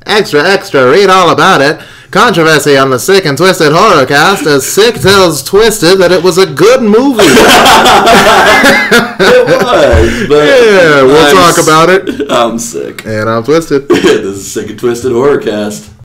Extra, extra, read all about it. Controversy on the Sik and Twisted Horrorcast as Sik tells Twisted that it was a good movie. It was. But yeah, we'll talk about it. I'm Sik. And I'm Twisted. This is Sik and Twisted Horrorcast.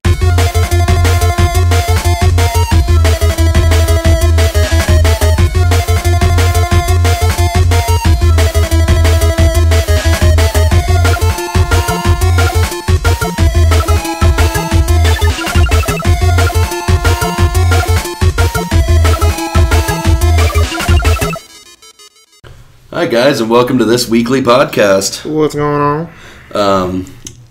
Hi guys, and welcome to this weekly podcast. What's going on?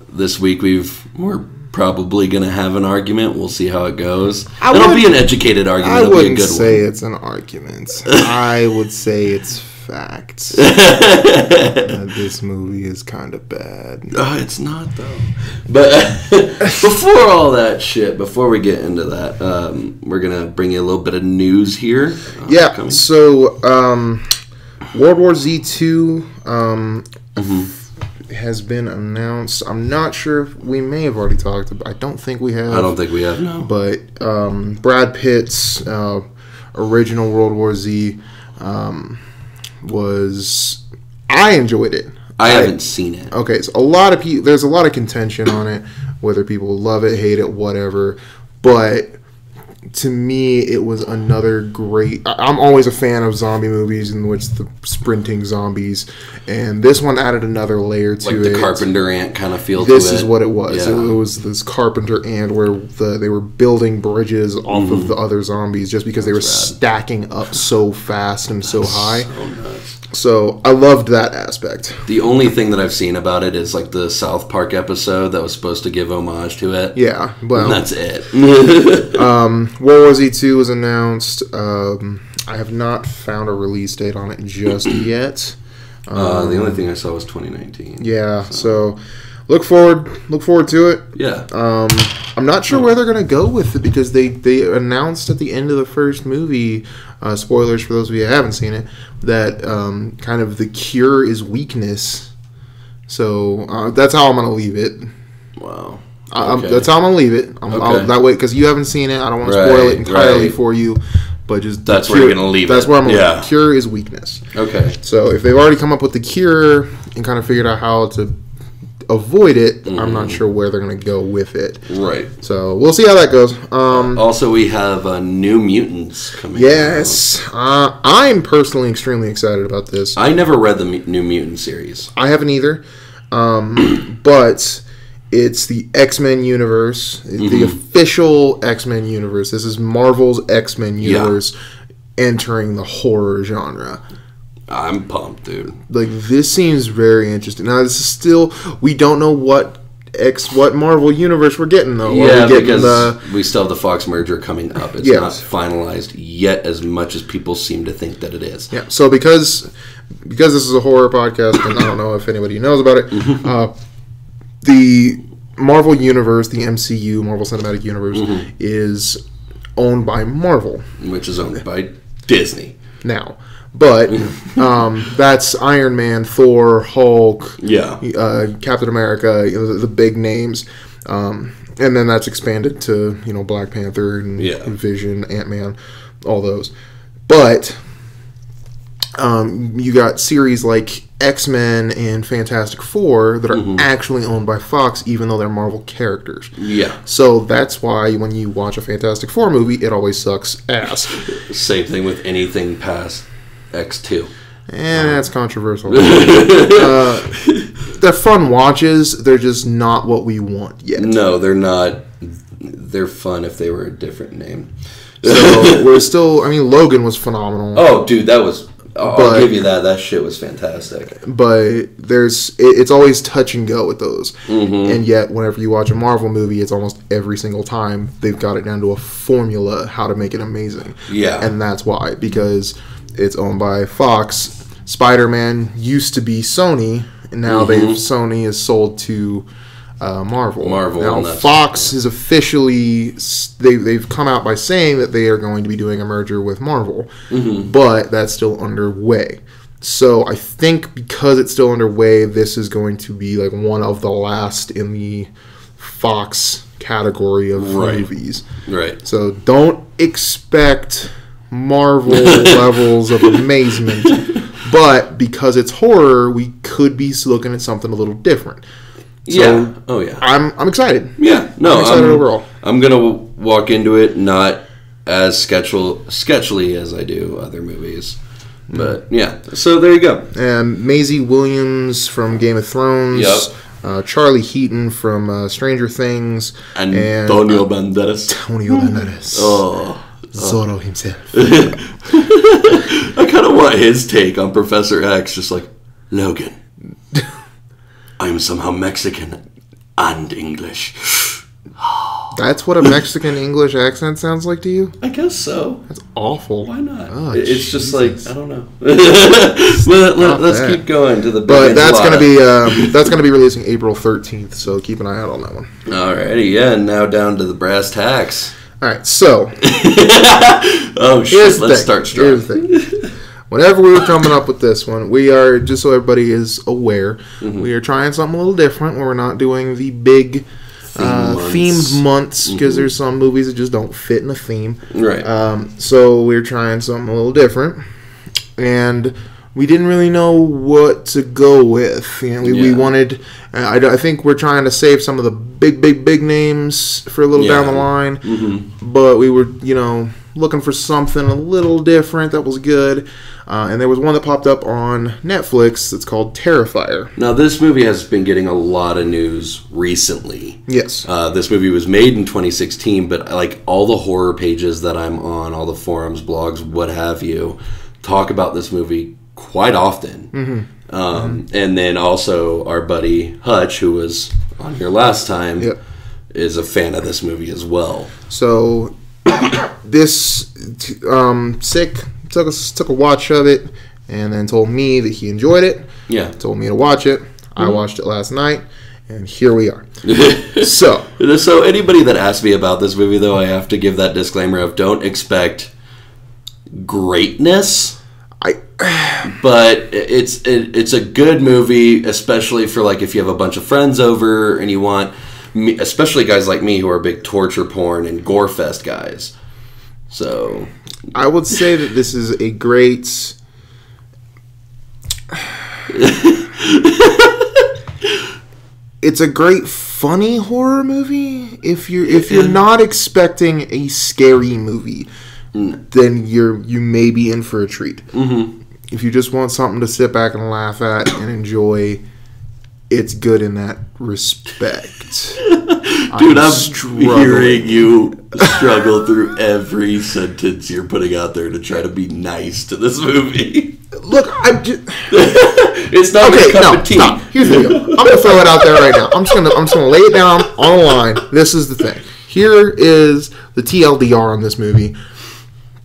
This week we're probably going to have an argument. We'll see how it goes. It'll be an educated argument. I wouldn't say it's an argument. I would say it's facts. This movie is kind of bad. It's not though. But before all that shit, before we get into that, we're going to bring you a little bit of news here. Yeah, so World War Z 2 has been announced. I'm not sure if we may have already talked about. I don't think we have. I don't think we have, no. But Brad Pitt's original World War Z was. I enjoyed it. I haven't seen it. Okay, so a lot of people. There's a lot of contention on it, whether people love it, hate it, whatever. But to me, it was another great... I'm always a fan of zombie movies in which the sprinting zombies, and this one added another layer to it. Like the Carpenter ant kind of feel to it. This is what it was. Yeah. It was this Carpenter ant where they were building bridges off of the other zombies just because they were stacking up so fast and so high. So nuts. So I loved that aspect. The only thing that I've seen about it is like the South Park episode that was supposed to give homage to it. Yeah, well, and that's it. World War Z 2 was announced. I have not found a release date on it just yet. The only thing I saw was 2019. Yeah, so look forward to it. Yeah. I'm not sure where they're gonna go with it because they announced at the end of the first movie, spoilers for those of you who haven't seen it, that kind of the cure is weakness. So that's how I'm gonna leave it. Wow. Okay. That's how I'm gonna leave it. That way, because you haven't seen it, I don't want to spoil it entirely for you. But just that's where you're gonna leave it. That's where I'm gonna leave it. Cure is weakness. Okay. So if they've already come up with the cure and kind of figured out how to avoid it, I'm not sure where they're gonna go with it. Right. So we'll see how that goes. Also, we have New Mutants coming. Yes. I'm personally extremely excited about this. I never read the New Mutant series. I haven't either. But it's the X-Men universe, the official X-Men universe. This is Marvel's X-Men universe entering the horror genre. I'm pumped, dude. Like, this seems very interesting. Now, this is still, we don't know what Marvel universe we're getting, though. Yeah, because we still have the Fox merger coming up. It's not finalized yet as much as people seem to think that it is. Yeah, so because this is a horror podcast, and I don't know if anybody knows about it, the Marvel Universe, the MCU, Marvel Cinematic Universe, is owned by Marvel. Which is owned by Disney. Now. But that's Iron Man, Thor, Hulk, Captain America, the big names. And then that's expanded to, Black Panther and Vision, Ant-Man, all those. But you got series like X-Men and Fantastic Four that are actually owned by Fox, even though they're Marvel characters. Yeah. So that's why when you watch a Fantastic Four movie, it always sucks ass. Same thing with anything past X2. And that's controversial. They're fun watches. They're just not what we want yet. No, they're not. They're fun if they were a different name. So we're still... I mean, Logan was phenomenal. Oh, dude, that was... I'll give you that. That shit was fantastic. But it's always touch and go with those. And yet, whenever you watch a Marvel movie, it's almost every single time they've got it down to a formula how to make it amazing. Yeah. And that's why. Because it's owned by Fox. Spider-Man used to be Sony, and now Sony is sold to Marvel. Now Fox is officially they've come out by saying that they are going to be doing a merger with Marvel, but that's still underway. So I think because it's still underway, this is going to be like one of the last in the Fox category of movies. Right. So don't expect Marvel levels of amazement, but because it's horror, we could be looking at something a little different. So I'm excited. Yeah, no, I'm excited overall. I'm gonna walk into it not as sketchily as I do other movies, but yeah. So there you go. And Maisie Williams from Game of Thrones. Yep. Charlie Heaton from Stranger Things. And Antonio Banderas. Zorro himself. I kind of want his take on Professor X, just like, Logan, I'm somehow Mexican and English. That's what a Mexican English accent sounds like to you? I guess so. That's awful. Why not? Oh, it's just like, I don't know. Let's keep going to the big But that's going to be releasing April 13th, so keep an eye out on that one. Alrighty, yeah, and now down to the brass tacks. Alright, so oh shit, let's start strong. Here's the thing. Whenever we were coming up with this one, we are, just so everybody is aware, we are trying something a little different where we're not doing the big themed months because there's some movies that just don't fit in a theme. Right. So we're trying something a little different. And we didn't really know what to go with. You know, we wanted... I think we're trying to save some of the big names for a little down the line. But we were, looking for something a little different that was good. And there was one that popped up on Netflix that's called Terrifier. Now, this movie has been getting a lot of news recently. Yes. This movie was made in 2016, but like all the horror pages that I'm on, all the forums, blogs, what have you, talk about this movie quite often. And then also our buddy Hutch, who was on here last time, is a fan of this movie as well. So this Sik took a watch of it and then told me that he enjoyed it. Yeah. Told me to watch it. I watched it last night, and here we are. So anybody that asks me about this movie, though, I have to give that disclaimer of don't expect greatness. But it's a good movie, especially for like if you have a bunch of friends over and you want, especially guys like me who are big torture porn and gore fest guys. So I would say that this is a great. It's a great funny horror movie. If you're not expecting a scary movie, then you may be in for a treat. If you just want something to sit back and laugh at and enjoy, it's good in that respect. Dude, I'm hearing you struggle through every sentence you're putting out there to try to be nice to this movie. Look, I'm just... It's not a cup of tea. Stop. Here's the deal. I'm going to throw it out there right now. I'm just gonna lay it down on the line. This is the thing. Here is the TLDR on this movie.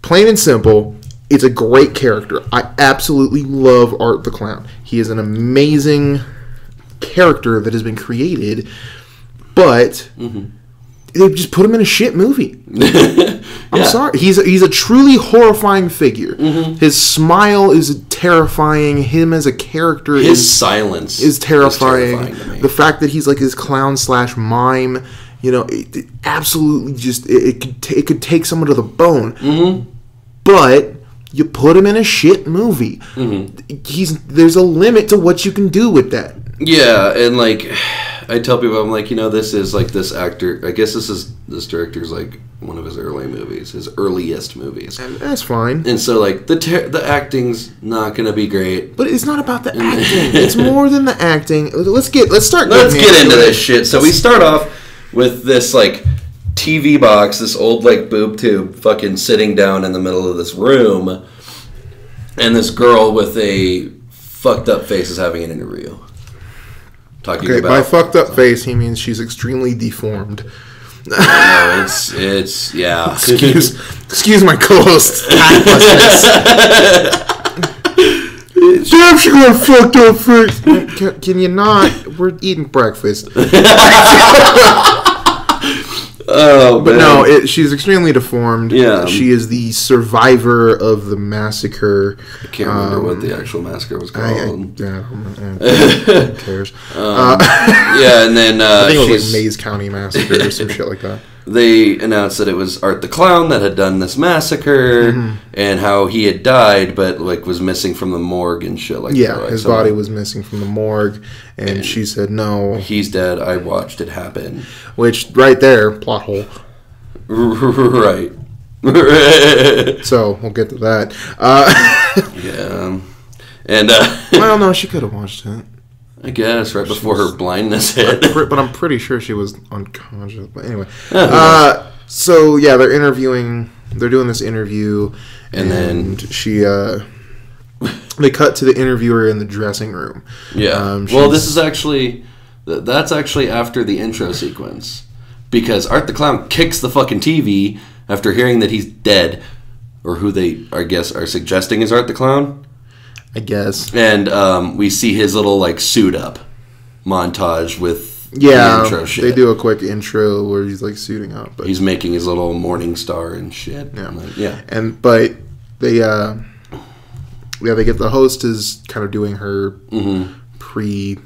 Plain and simple, it's a great character. I absolutely love Art the Clown. He is an amazing character that has been created, but they just put him in a shit movie. I'm sorry. He's a truly horrifying figure. His smile is terrifying. Him as a character, his silence is terrifying. The fact that he's like this clown / mime, it absolutely just it could take someone to the bone. But you put him in a shit movie. There's a limit to what you can do with that. Yeah, and like I tell people, I'm like, this is like this actor. I guess this director's like one of his early movies, his earliest movies. And that's fine. And so like the acting's not gonna be great. But it's not about the acting. It's more than the acting. Let's get into this shit. So we start off with this like TV box, this old like boob tube, fucking sitting down in the middle of this room, and this girl with a fucked up face is having an interview. By fucked up face, he means she's extremely deformed. No, it's yeah. Excuse my co-host's tactlessness. Damn, she got a fucked up face. Can you not? We're eating breakfast. Oh, but no, she's extremely deformed. Yeah. She is the survivor of the massacre. I can't remember what the actual massacre was called. Who cares? Yeah, and then I think it was like Mays County Massacre or some shit like that. They announced that it was Art the Clown that had done this massacre, and how he had died, but like was missing from the morgue and shit like that. Yeah, his body was missing from the morgue, and she said, "No, he's dead. I watched it happen." Which right there, plot hole. Right. So we'll get to that. Yeah, and well, no, she could have watched it. I guess right before her blindness hit. But I'm pretty sure she was unconscious. But anyway, so yeah, they're interviewing. They're doing this interview, and then she. They cut to the interviewer in the dressing room. Yeah. Well, this is actually that's actually after the intro sequence, because Art the Clown kicks the fucking TV after hearing that he's dead, or who they I guess are suggesting is Art the Clown. I guess. And we see his little like suit up montage with the intro shit. They do a quick intro where he's like suiting up, but he's making his little morning star and shit. Yeah, yeah. And but they they get the host is kind of doing her pre.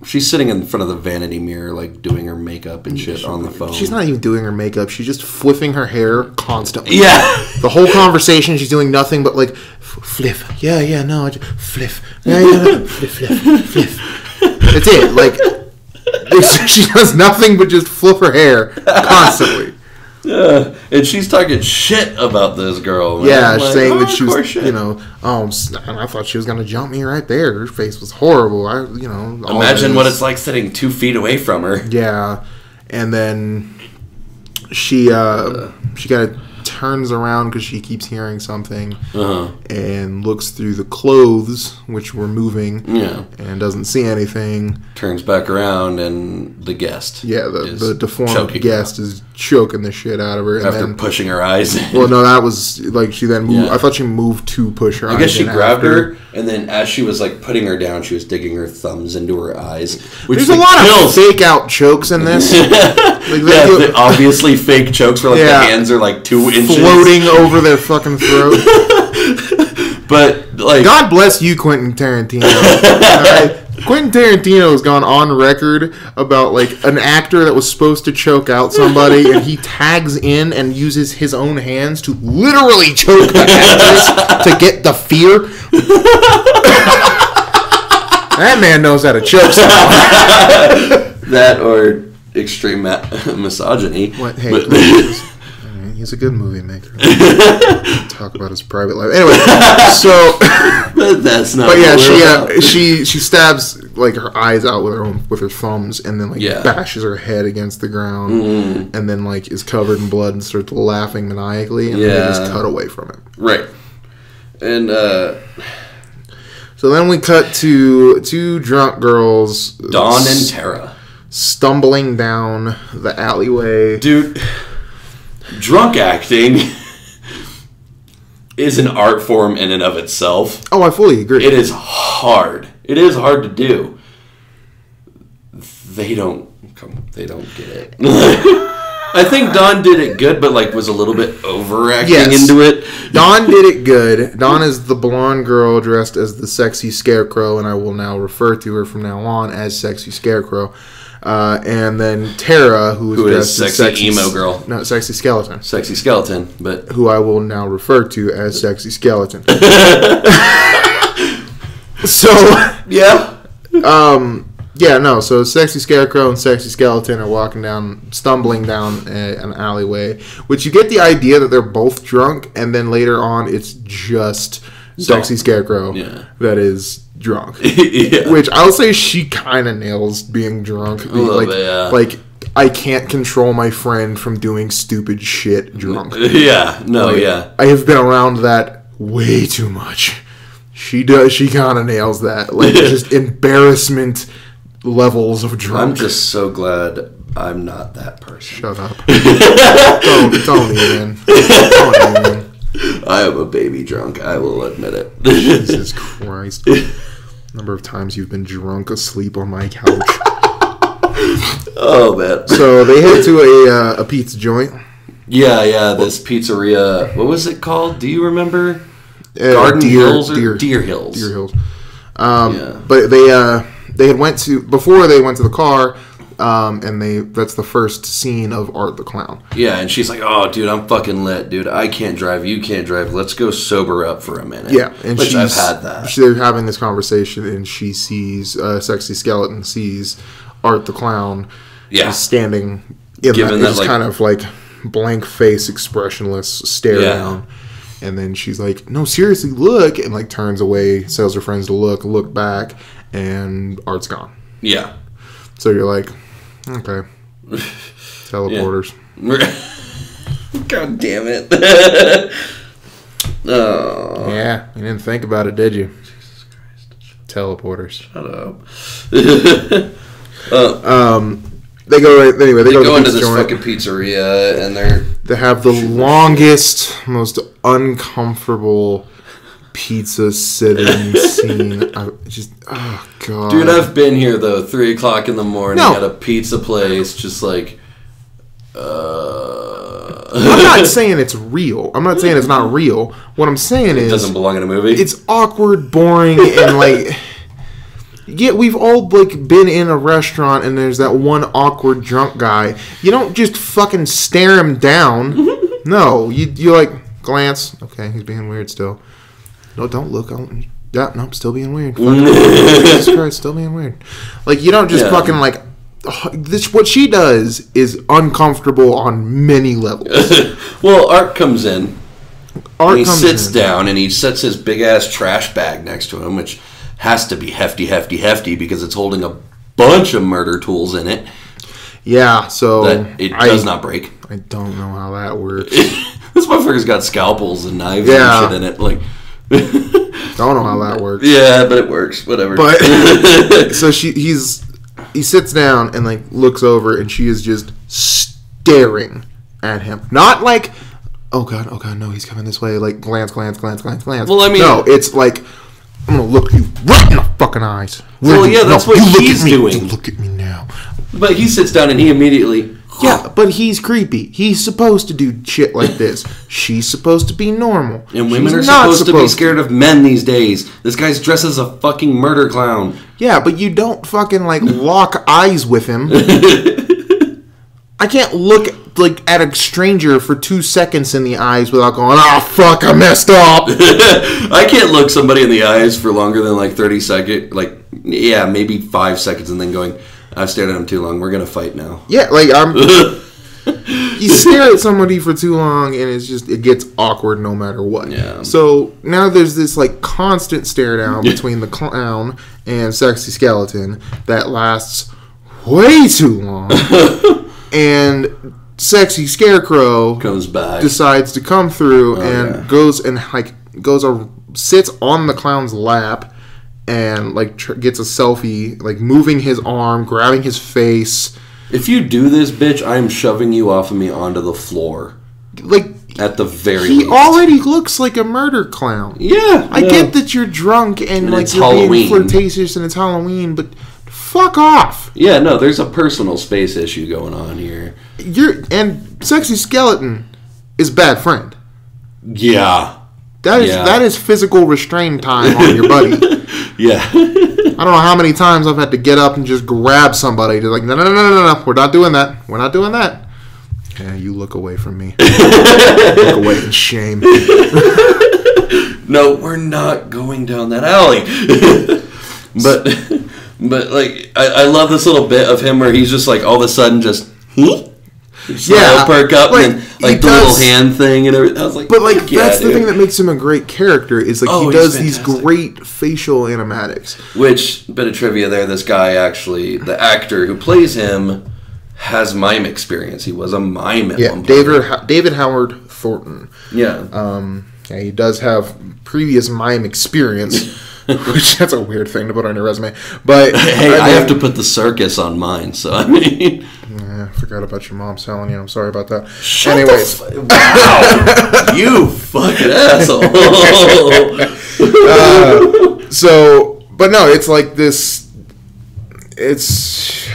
She's sitting in front of the vanity mirror, like doing her makeup and shit on the phone. She's not even doing her makeup. She's just flipping her hair constantly. Yeah. The whole conversation, she's doing nothing but like flip. Yeah, no, flip. Yeah, flip. That's it. Like she does nothing but just flip her hair constantly. Yeah, and she's talking shit about this girl. Man. Yeah, like, saying that she was, I thought she was gonna jump me right there. Her face was horrible. Imagine what it's like sitting 2 feet away from her. Yeah, and then she kind of turns around because she keeps hearing something, and looks through the clothes which were moving. Yeah, and doesn't see anything. Turns back around, and the guest. Yeah, the deformed guest is choking the shit out of her. After then pushing her eyes in. Well, no, that was like she then moved. Yeah. I thought she moved to push her eyes in. I guess she grabbed her, and then as she was like putting her down, she was digging her thumbs into her eyes. There's a lot of fake out chokes in this. The obviously fake chokes where the hands are like 2 inches. Floating over their fucking throat. But like, God bless you, Quentin Tarantino. Right? Quentin Tarantino has gone on record about like an actor that was supposed to choke out somebody, and he tags in and uses his own hands to literally choke the actress to get the fear. That man knows how to choke someone. That or extreme misogyny. What? Hey, he's a good movie maker. Talk about his private life. Anyway, so but that's not. But yeah, she stabs like her eyes out with her thumbs, and then bashes her head against the ground, and then like is covered in blood and starts laughing maniacally, and then they just cut away from it. Right. And so then we cut to 2 drunk girls, Dawn and Tara, stumbling down the alleyway. Dude, drunk acting is an art form in and of itself. Oh, I fully agree. It is hard. It is hard to do. They don't get it. I think Dawn did it good, but like was a little bit overacting into it. Dawn did it good. Dawn is the blonde girl dressed as the sexy scarecrow, and I will now refer to her from now on as sexy scarecrow. And then Tara, who is sexy emo girl. No, sexy skeleton. Sexy skeleton, but who I will now refer to as sexy skeleton. So yeah. So Sexy Scarecrow and Sexy Skeleton are stumbling down an alleyway, which you get the idea that they're both drunk, and then later on it's just Sexy Scarecrow that is drunk. Yeah. Which I'll say she kind of nails being drunk. Like, I can't control my friend from doing stupid shit drunk. Yeah, I have been around that way too much. She kind of nails that. Like, just embarrassment levels of drunk. I'm just so glad I'm not that person. Shut up. Don't even. Don't even. I am a baby drunk. I will admit it. Jesus Christ. Number of times you've been drunk asleep on my couch. Oh, man. So they head to a pizza joint. Yeah, this pizzeria. What was it called? Do you remember? Garden Hills or Deer Hills? Deer Hills. But they had went to, before they went to the car, and that's the first scene of Art the Clown. Yeah, and she's like, "Oh, dude, I'm fucking lit, dude. I can't drive. You can't drive. Let's go sober up for a minute." Yeah, and I've had that. They're having this conversation, and she sees Sexy Skeleton sees Art the Clown, standing in that kind of like blank face, expressionless stare down. And then she's like, "No, seriously, look!" And like turns away, tells her friends to look back, and Art's gone. Yeah. So you're like, okay, teleporters. God damn it! Oh. Yeah, you didn't think about it, did you? Jesus Christ! Teleporters. Shut up. They go anyway. They go into this fucking pizzeria, and they have the longest, most uncomfortable pizza sitting scene. Oh god, dude, I've been here though. 3:00 in the morning at a pizza place, just like. I'm not saying it's real. I'm not saying it's not real. What I'm saying is it doesn't belong in a movie. It's awkward, boring, and like. Yeah, we've all like been in a restaurant and there's that one awkward drunk guy. You don't just fucking stare him down. No, you like glance. Okay, he's being weird still. No, don't look. No, still being weird. Jesus Christ, still being weird. Like you don't just fucking like. This what she does is uncomfortable on many levels. Well, Art comes in. He sits down and he sets his big ass trash bag next to him, which has to be hefty because it's holding a bunch of murder tools in it. Yeah, so that it does not break. I don't know how that works. This motherfucker's got scalpels and knives and shit in it. Like, don't know how that works. Yeah, but it works. Whatever. But so he sits down and like looks over, and she is just staring at him. Not like, oh god, no, he's coming this way. Like glance. Well, I mean, no, it's like. I'm gonna look you right in the fucking eyes. Well, yeah, that's what he's doing. Look at me now. But he sits down and he immediately... Yeah, but he's creepy. He's supposed to do shit like this. She's supposed to be normal. And women are supposed to be scared of men these days. This guy's dressed as a fucking murder clown. Yeah, but you don't fucking, like, lock eyes with him. I can't look like at a stranger for 2 seconds in the eyes without going, oh fuck, I messed up. I can't look somebody in the eyes for longer than like 30 seconds, like maybe 5 seconds, and then going, I've stared at him too long. We're gonna fight now. Yeah, like you stare at somebody for too long, and it gets awkward no matter what. Yeah. So now there's this like constant stare down between the clown and Sexy Skeleton that lasts way too long, and Sexy Scarecrow comes back, decides to come through, goes and sits on the clown's lap, and like gets a selfie, like moving his arm, grabbing his face. If you do this, bitch, I am shoving you off of me onto the floor. Like at the very least. He already looks like a murder clown. Yeah, I get that you're drunk and like you're Halloween. Being flirtatious and it's Halloween, but. Fuck off. Yeah, no, there's a personal space issue going on here. And Sexy Skeleton is bad friend. Yeah. That is physical restraint time on your buddy. Yeah. I don't know how many times I've had to get up and just grab somebody to like, no, we're not doing that. We're not doing that. Yeah, you look away from me. Look away in shame. No, we're not going down that alley. But like, I love this little bit of him where he's just like all of a sudden just perk up like, and like the little hand thing and everything. I was like, but like that's the thing that makes him a great character is like he does these great facial animatics. Which bit of trivia there? This guy actually, the actor who plays him, has mime experience. He was a mime at one point. David Howard Thornton. Yeah. Yeah, he does have previous mime experience. Which that's a weird thing to put on your resume, but hey, I have to put the circus on mine. So I mean, I forgot about your mom telling you. I'm sorry about that. Anyways, wow, you fucking asshole. But no, it's like this. It's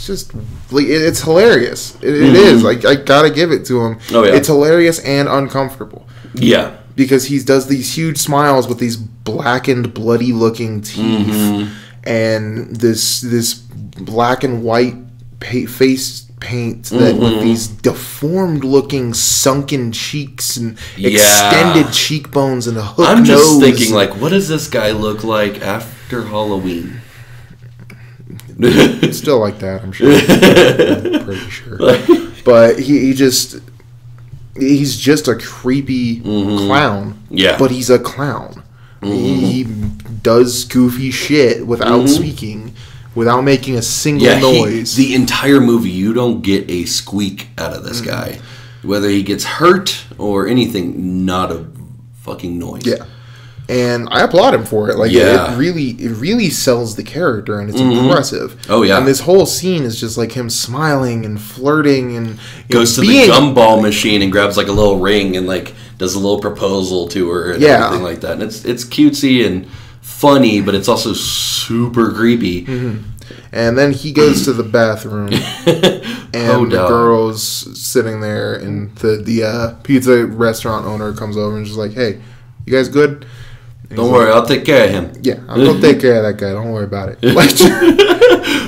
just it's hilarious. It is. I gotta give it to him. Oh, yeah. It's hilarious and uncomfortable. Yeah. Because he does these huge smiles with these blackened, bloody-looking teeth and this black and white face paint that with these deformed-looking, sunken cheeks and extended cheekbones and a hook nose. I'm just thinking, like, what does this guy look like after Halloween? Still like that, I'm sure. I'm pretty sure. But he's just a creepy clown. Yeah. But he's a clown. He does goofy shit without speaking, without making a single noise. The entire movie, you don't get a squeak out of this guy. Whether he gets hurt or anything, not a fucking noise. Yeah. And I applaud him for it. Like, it really sells the character, and it's impressive. Oh, yeah. And this whole scene is just like him smiling and flirting and goes to the gumball machine and grabs like a little ring and like does a little proposal to her and everything like that. And it's cutesy and funny, but it's also super creepy. And then he goes to the bathroom, and the girl's sitting there, and the pizza restaurant owner comes over and is just like, "Hey, you guys good?" Don't worry, I'll take care of him. Yeah, I'm going to take care of that guy. Don't worry about it.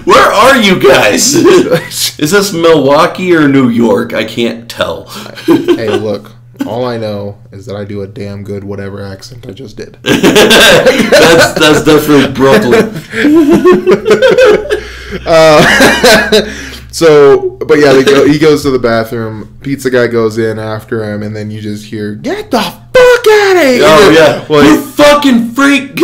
Where are you guys? Is this Milwaukee or New York? I can't tell. Hey, look. All I know is that I do a damn good whatever accent I just did. That's definitely Brooklyn. But yeah, he goes to the bathroom. Pizza guy goes in after him, and then you just hear, "Get the fuck out of here!" Oh yeah, well, you fucking freak!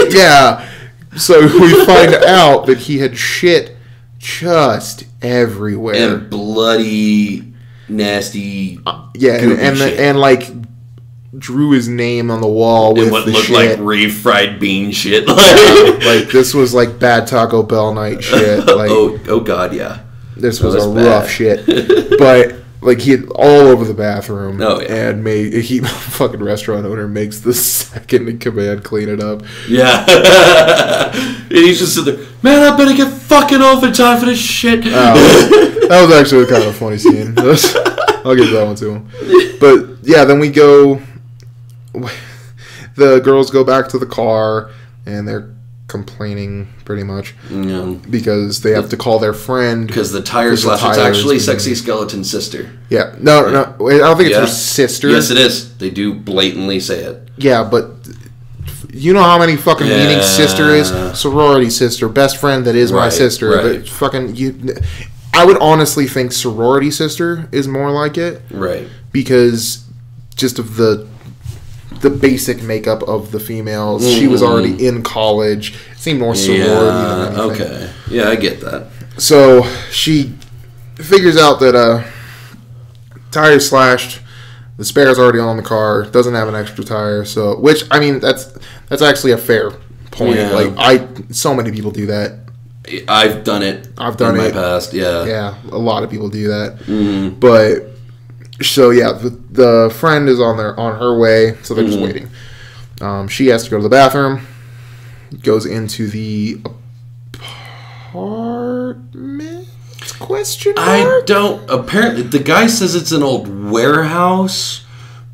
So we find out that he had shit just everywhere and bloody, nasty. And like drew his name on the wall with what the looked shit. like refried bean shit. Like this was like bad Taco Bell night shit. Like oh god, yeah. This was a rough shit. But like he had all over the bathroom. Oh yeah. And fucking restaurant owner makes the second in command clean it up. Yeah. And he's just sitting there, man, I better get fucking off in time for this shit. That was actually kind of a funny scene. I'll give that one to him. But yeah, then we go. The girls go back to the car, and they're complaining pretty much because they have to call their friend because the tire slasher is actually Sexy Skeleton's sister. Yeah, no, I don't think it's her sister. Yes, it is. They do blatantly say it. Yeah, but you know how many fucking meanings sister is? Sorority sister, best friend that is my sister. Right. But fucking I would honestly think sorority sister is more like it, right? Because just of the basic makeup of the females. She was already in college. It seemed more sorority than anything. Okay. Yeah, I get that. So she figures out that tire slashed. The spare's already on the car. Doesn't have an extra tire. So, which I mean, that's actually a fair point. Yeah. Like so many people do that. I've done it. I've done it in my past. Yeah. Yeah, a lot of people do that. But. So yeah, the friend is on her way, so they're just waiting. She has to go to the bathroom. Goes into the apartment? Question mark? I don't. Apparently, the guy says it's an old warehouse,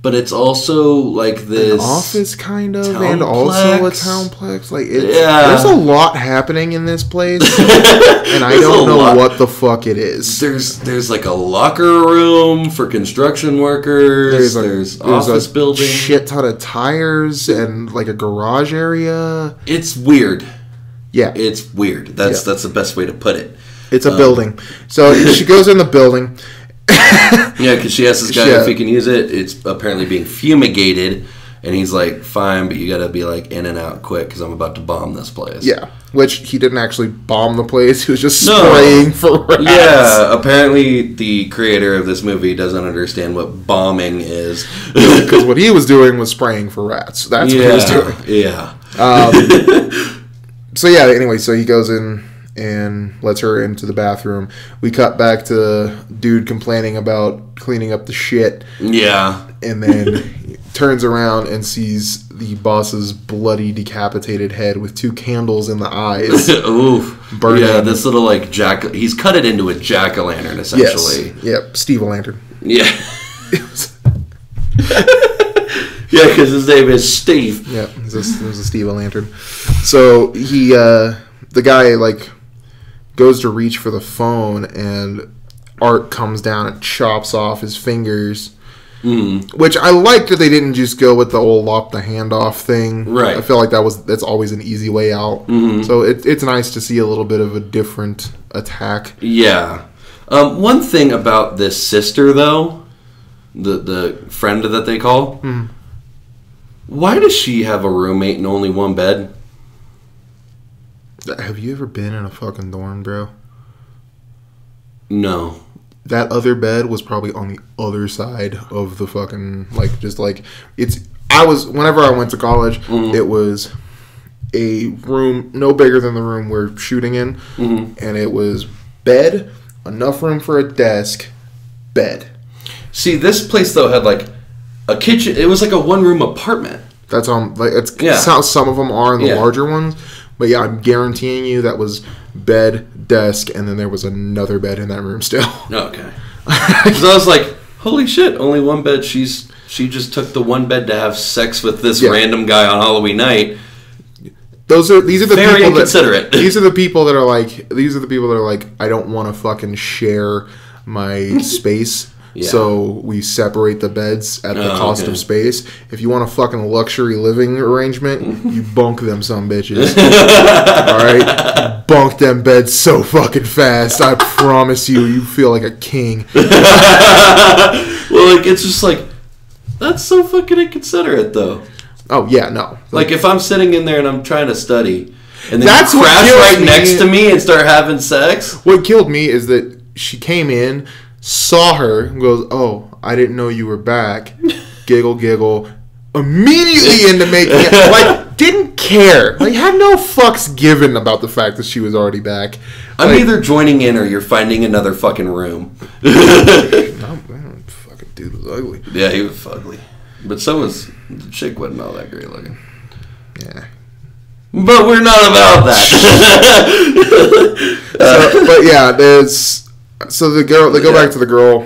but it's also like this an office kind of, townplex. And also a townplex. Like there's a lot happening in this place, and I don't know what the fuck it is. There's like a locker room for construction workers. There's office building, shit ton of tires, and like a garage area. It's weird. Yeah, it's weird. That's the best way to put it. It's a building. So she goes in the building. Yeah, because she asks this guy if he can use it. It's apparently being fumigated, and he's like, "Fine, but you got to be like in and out quick because I'm about to bomb this place." Yeah, which he didn't actually bomb the place. He was just spraying for rats. Yeah, apparently the creator of this movie doesn't understand what bombing is because what he was doing was spraying for rats. That's what he was doing. Yeah. So yeah. Anyway, so he goes in and lets her into the bathroom. We cut back to dude complaining about cleaning up the shit. Yeah. And then turns around and sees the boss's bloody, decapitated head with 2 candles in the eyes. Oof. Burning. Yeah, this little, like, he's cut it into a jack-o'-lantern, essentially. Yes. Yep, Steve-O-Lantern. Yeah. Yeah, because his name is Steve. Yeah, it was a Steve-O-Lantern. So, the guy, like, goes to reach for the phone, and Art comes down and chops off his fingers. Which I like that they didn't just go with the old lop the hand off thing. Right. I feel like that's always an easy way out. So it's nice to see a little bit of a different attack. Yeah. One thing about this sister, though, the friend that they call, why does she have a roommate and only one bed? Have you ever been in a fucking dorm, bro? No. That other bed was probably on the other side of the fucking, whenever I went to college, it was a room no bigger than the room we're shooting in, and it was bed, enough room for a desk, bed. See, this place, though, had, like, a kitchen. It was like a one-room apartment. That's it's how some of them are in the larger ones. But yeah, I'm guaranteeing you that was bed, desk, and then there was another bed in that room still. Okay. Because I was like, holy shit, only one bed. She just took the one bed to have sex with this random guy on Halloween night. These are the very people inconsiderate. These are the people that are like, I don't want to fucking share my space. Yeah. So we separate the beds at the cost of space. If you want a fucking luxury living arrangement, you bunk them some bitches. Alright? Bunk them beds so fucking fast. I promise you feel like a king. Well, like, it's just like, that's so fucking inconsiderate, though. Oh, yeah, no. Like, if I'm sitting in there and I'm trying to study, and then you crash right next to me and start having sex. What killed me is that she came in, saw her, and goes, oh, I didn't know you were back. Giggle, giggle. Immediately into making it. Like, didn't care. Like, had no fucks given about the fact that she was already back. I'm either joining in or you're finding another fucking room. Fucking dude was ugly. Yeah, he was ugly. But so was the chick. Wasn't all that great looking. Yeah. But we're not about that. But yeah, there's... So they go back to the girl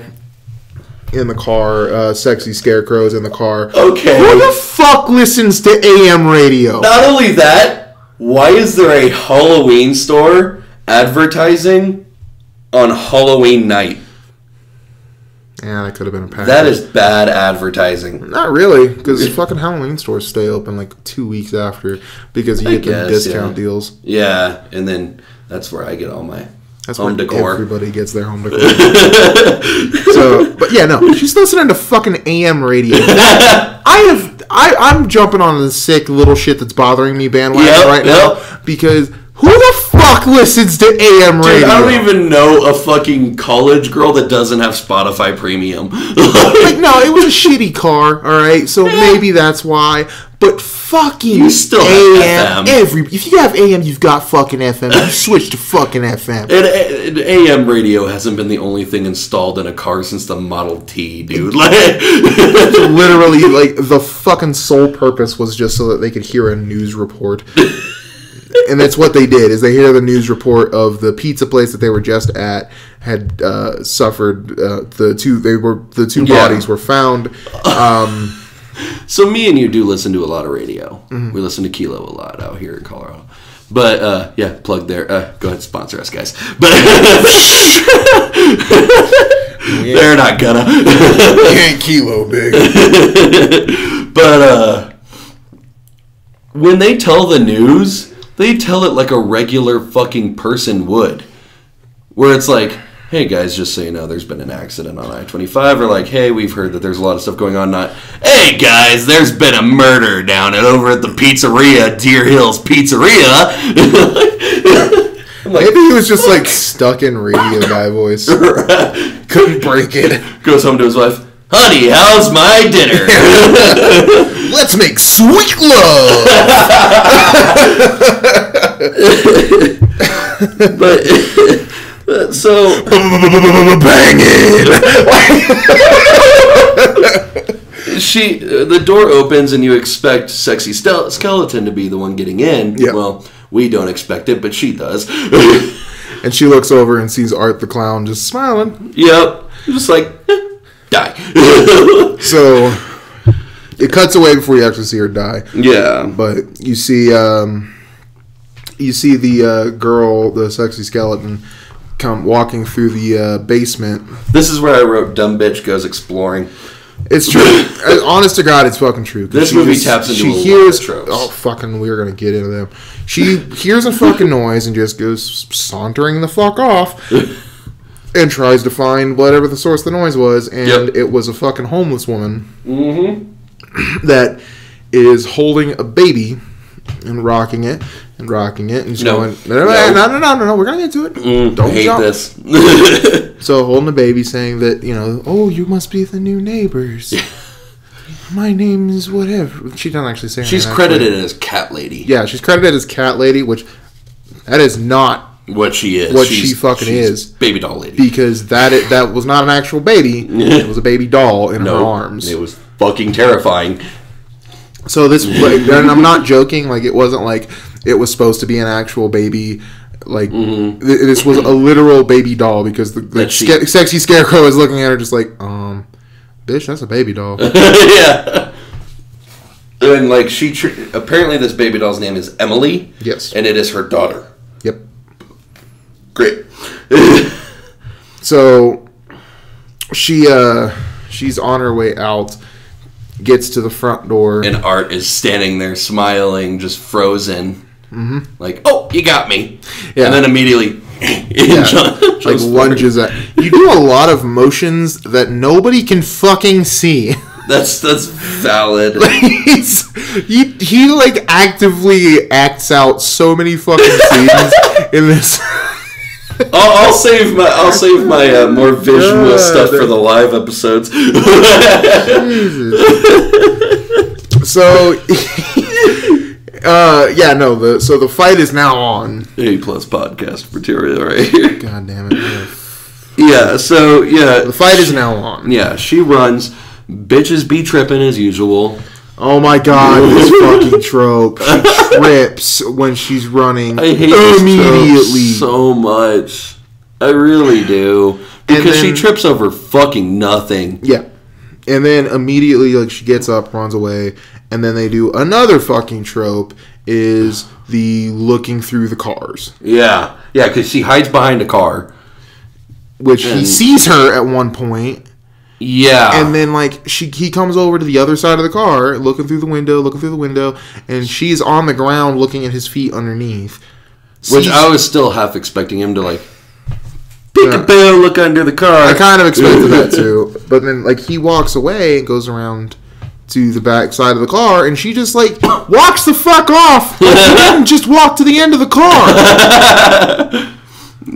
in the car. Sexy Scarecrow's in the car. Okay. Who the fuck listens to AM radio? Not only that, why is there a Halloween store advertising on Halloween night? Yeah, that could have been a package. That is bad advertising. Not really, because fucking Halloween stores stay open like 2 weeks after because you get the discount deals. Yeah, and then that's where I get all my home decor. Everybody gets their home decor. So, but yeah, no, she's listening to fucking AM radio. I'm jumping on the sick little shit that's bothering me bandwagon now because who the fuck listens to AM radio? Dude, I don't even know a fucking college girl that doesn't have Spotify Premium. Like, no, it was a shitty car, alright? So maybe that's why. But fucking you still AM. If you have AM, you've got fucking FM. You switch to fucking FM. And AM radio hasn't been the only thing installed in a car since the Model T, dude. Like, literally, like, the fucking sole purpose was just so that they could hear a news report. And that's what they did, is they hear the news report of the pizza place that they were just at had suffered, the two bodies were found. So me and you do listen to a lot of radio. Mm-hmm. We listen to Kilo a lot out here in Colorado. But, yeah, plug there. Go ahead, sponsor us, guys. But they're not gonna. You ain't Kilo big. But, when they tell the news, they tell it like a regular fucking person would. Where it's like, hey guys, just so you know, there's been an accident on I-25. Or like, hey, we've heard that there's a lot of stuff going on. Not, hey guys, there's been a murder down over at the pizzeria, Deer Hills Pizzeria. Like, maybe he was just like stuck in radio guy voice. Couldn't break it. Goes home to his wife. Honey, how's my dinner? Let's make sweet love. But so bang it. the door opens and you expect Sexy Skeleton to be the one getting in. Yep. Well, we don't expect it, but she does. And she looks over and sees Art the Clown just smiling. Yep. Just like, die. So, it cuts away before you actually see her die. Yeah. But you see the girl, the Sexy Skeleton, come walking through the basement. This is where I wrote "Dumb bitch goes exploring." It's true. Honest to God, it's fucking true. This movie taps into a lot of tropes. Oh, fucking, we're gonna get into them. She hears a fucking noise and just goes sauntering the fuck off and tries to find whatever the source of the noise was, and it was a fucking homeless woman that is holding a baby and rocking it. And she's going, no, we're gonna get to it. Don't I hate jump. This. So holding the baby, saying that, oh, you must be the new neighbors. My name is whatever. She doesn't actually say. She's credited as Cat Lady. Yeah, she's credited as Cat Lady, which that is not what she is. She fucking is. Baby doll lady. Because that was not an actual baby. It was a baby doll in her arms. It was fucking terrifying. So this, and I'm not joking. Like, it wasn't like it was supposed to be an actual baby. Like, this was a literal baby doll, because the sexy scarecrow is looking at her just like, bitch, that's a baby doll. Yeah. And like apparently this baby doll's name is Emily. Yes. And it is her daughter. Yep. Great. So she's on her way out, gets to the front door, and Art is standing there smiling, just frozen. Like, oh, you got me. Yeah. And then immediately like lunges at you. Do a lot of motions that nobody can fucking see. That's valid. He like actively acts out so many fucking scenes in this. I'll save my more visual stuff for the live episodes. So so the fight is now on. A+ podcast material right here. God damn it. The fight is now on. Yeah, she runs. Bitches be tripping as usual. Oh my god, this fucking trope. She trips when she's running. I hate immediately so much. I really do. Because she trips over fucking nothing. Yeah. And then immediately, like, she gets up, runs away, and then they do another fucking trope, is the looking through the cars. Yeah. Yeah, because she hides behind a car. Which he sees her at one point. Yeah. And then, like, he comes over to the other side of the car, looking through the window, and she's on the ground looking at his feet underneath. Which I was still half expecting him to, like, peek-a-boo, look under the car. I kind of expected that, too. But then, like, he walks away and goes around to the back side of the car, and she just, like, walks the fuck off. Like, she didn't just walk to the end of the car.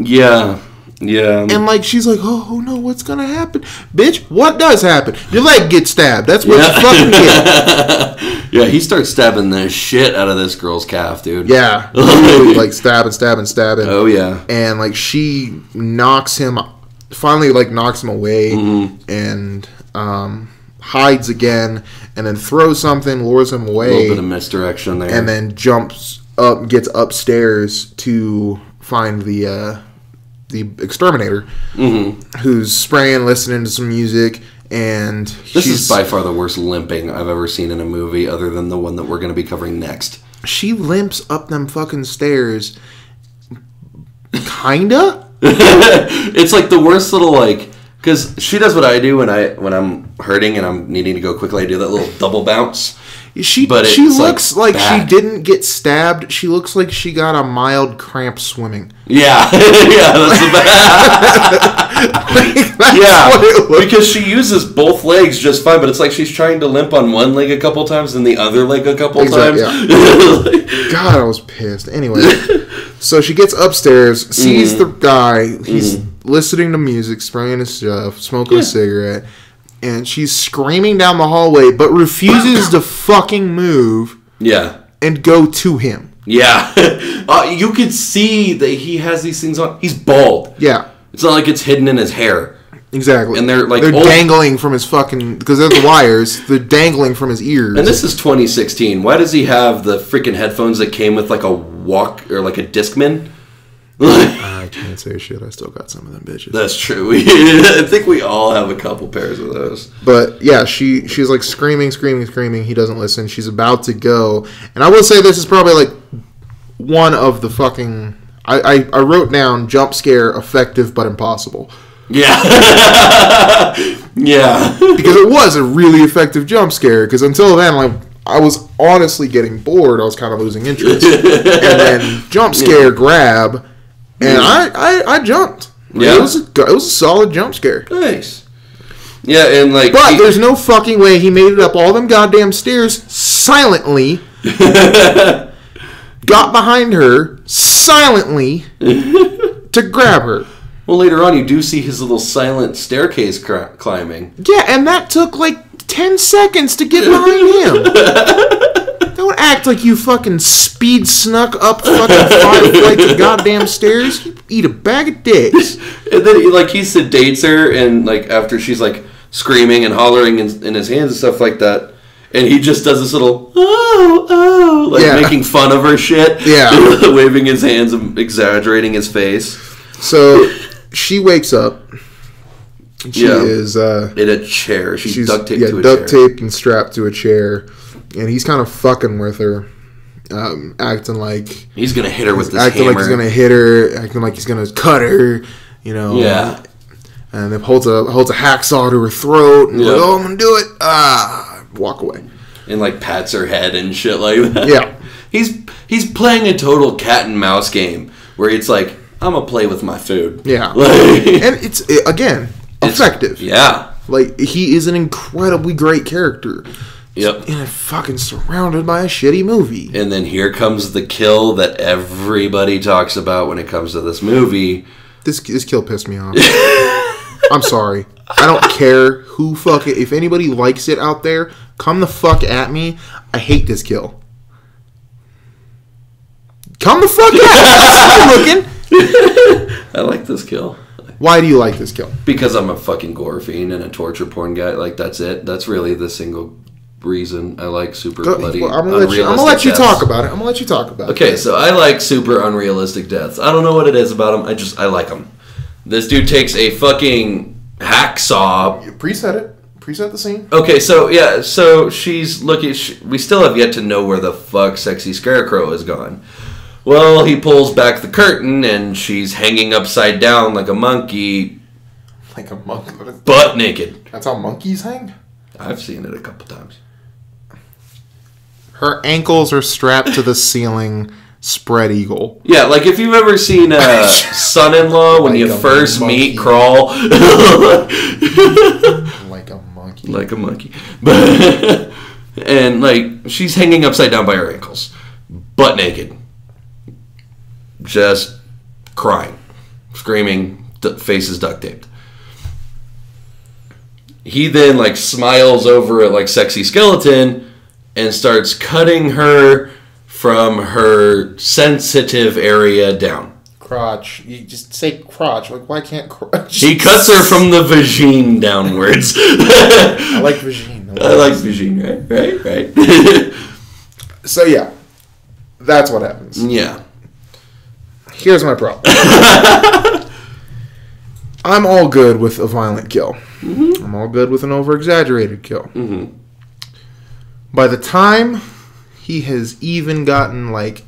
Yeah. Yeah. And, like, she's like, oh no, what's gonna happen? Bitch, what does happen? Your leg gets stabbed. That's what you fucking get. Yeah, he starts stabbing the shit out of this girl's calf, dude. Yeah. Like, stabbing. Oh, yeah. And, like, she finally knocks him away, and hides again, and then throws something, lures him away. A little bit of misdirection there. And then jumps up, gets upstairs to find the exterminator, who's spraying, listening to some music, and this is by far the worst limping I've ever seen in a movie, other than the one that we're going to be covering next. She limps up them fucking stairs, kinda. It's like the worst little, like, because she does what I do when I'm hurting and I'm needing to go quickly. I do that little double bounce. She looks like she didn't get stabbed. She looks like she got a mild cramp swimming. Yeah. Yeah, that's what it looks. Because she uses both legs just fine, but it's like she's trying to limp on one leg a couple times and the other leg a couple times. Yeah. God, I was pissed. Anyway, so she gets upstairs, sees the guy. He's listening to music, spraying his stuff, smoking a cigarette. And she's screaming down the hallway, but refuses to fucking move. Yeah. And go to him. Yeah. You could see that he has these things on. He's bald. Yeah. It's not like it's hidden in his hair. Exactly. And they're dangling from his fucking... Because they're the wires. They're dangling from his ears. And this is 2016. Why does he have the freaking headphones that came with like a walk... Or like a Discman? I can't say shit. I still got some of them bitches. That's true. I think we all have a couple pairs of those. But yeah, she's like screaming. He doesn't listen. She's about to go. And I will say this is probably like one of the fucking... I wrote down jump scare effective but impossible. Yeah. Yeah. Because it was a really effective jump scare. Because until then, like, I was honestly getting bored. I was kind of losing interest. And then jump scare grab, and I jumped. Yeah. It was a solid jump scare. Nice. Yeah, and like... But there's no fucking way he made it up all them goddamn stairs silently. Got behind her silently to grab her. Well, later on, you do see his little silent staircase climbing. Yeah, and that took like 10 seconds to get behind him. Don't act like you fucking speed snuck up fucking 5 flights of goddamn stairs. You eat a bag of dicks. And then he sedates her, and like after she's like screaming and hollering in his hands and stuff like that, and he just does this little making fun of her shit. Yeah, waving his hands and exaggerating his face. So she wakes up. She is in a chair. She's duct taped to a chair. Duct taped and strapped to a chair, and he's kind of fucking with her, acting like he's gonna hit her with this acting hammer. like he's gonna hit her, acting like he's gonna cut her, you know. Yeah. And then holds a hacksaw to her throat, and like, oh, I'm gonna do it. Walk away. And like pats her head and shit like that. Yeah. He's playing a total cat and mouse game where it's like, I'm gonna play with my food. Yeah. And it's effective. Yeah. Like, he is an incredibly great character. Yep. And fucking surrounded by a shitty movie. And then here comes the kill that everybody talks about when it comes to this movie. This kill pissed me off. I'm sorry. I don't care who fucking... If anybody likes it out there, come the fuck at me. I hate this kill. Come the fuck at me. Looking. I like this kill. Why do you like this kill? Because I'm a fucking gore fiend and a torture porn guy. Like, that's it. That's really the single reason I like super bloody, I'm gonna let you talk about it. Okay, so I like super unrealistic deaths. I don't know what it is about them. I like them. This dude takes a fucking hacksaw. Preset the scene. Okay, so she's looking. We still have yet to know where the fuck Sexy Scarecrow is gone. Well, he pulls back the curtain and she's hanging upside down like a monkey. Like a monkey? Butt naked. That's how monkeys hang? I've seen it a couple times. Her ankles are strapped to the ceiling, spread eagle. Yeah, like if you've ever seen Son-in-Law when you first meet Crawl. Like a monkey. Like a monkey. And like she's hanging upside down by her ankles. Butt naked. Just crying. Screaming. Face is duct taped. He then like smiles over at like Sexy Skeleton and starts cutting her from her sensitive area down. Crotch. You just say crotch. Like, why can't crotch? He cuts her from the vagine downwards. I like vagine. I like vagine, right? So yeah, that's what happens. Yeah. Here's my problem. I'm all good with a violent kill. Mm-hmm. I'm all good with an over-exaggerated kill. Mm-hmm. By the time he has even gotten, like...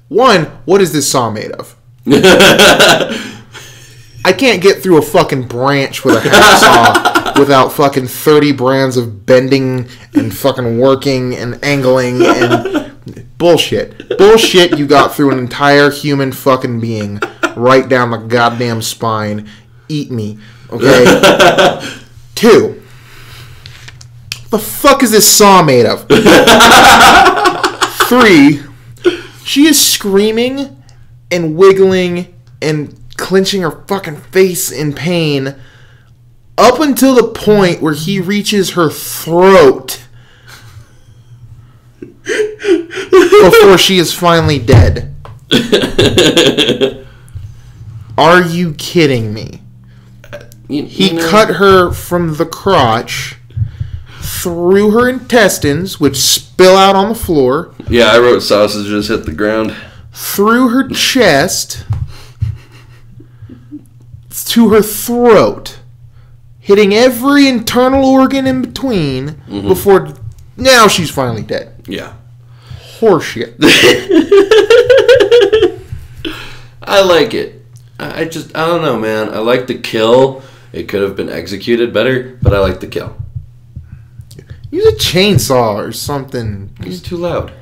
One, what is this saw made of? I can't get through a fucking branch with a hacksaw without fucking 30 brands of bending and fucking working and angling and... Bullshit. Bullshit you got through an entire human fucking being right down the goddamn spine. Eat me. Okay? 2. The fuck is this saw made of? 3. She is screaming and wiggling and clenching her fucking face in pain up until the point where he reaches her throat before she is finally dead. Are you kidding me? He cut her from the crotch, through her intestines, which spill out on the floor. Yeah, I wrote sausages hit the ground. Through her chest, to her throat, hitting every internal organ in between before... Now she's finally dead. Yeah. Horseshit. I like it. I don't know, man. I like the kill. It could have been executed better, but I like the kill. Use a chainsaw or something. He's too loud.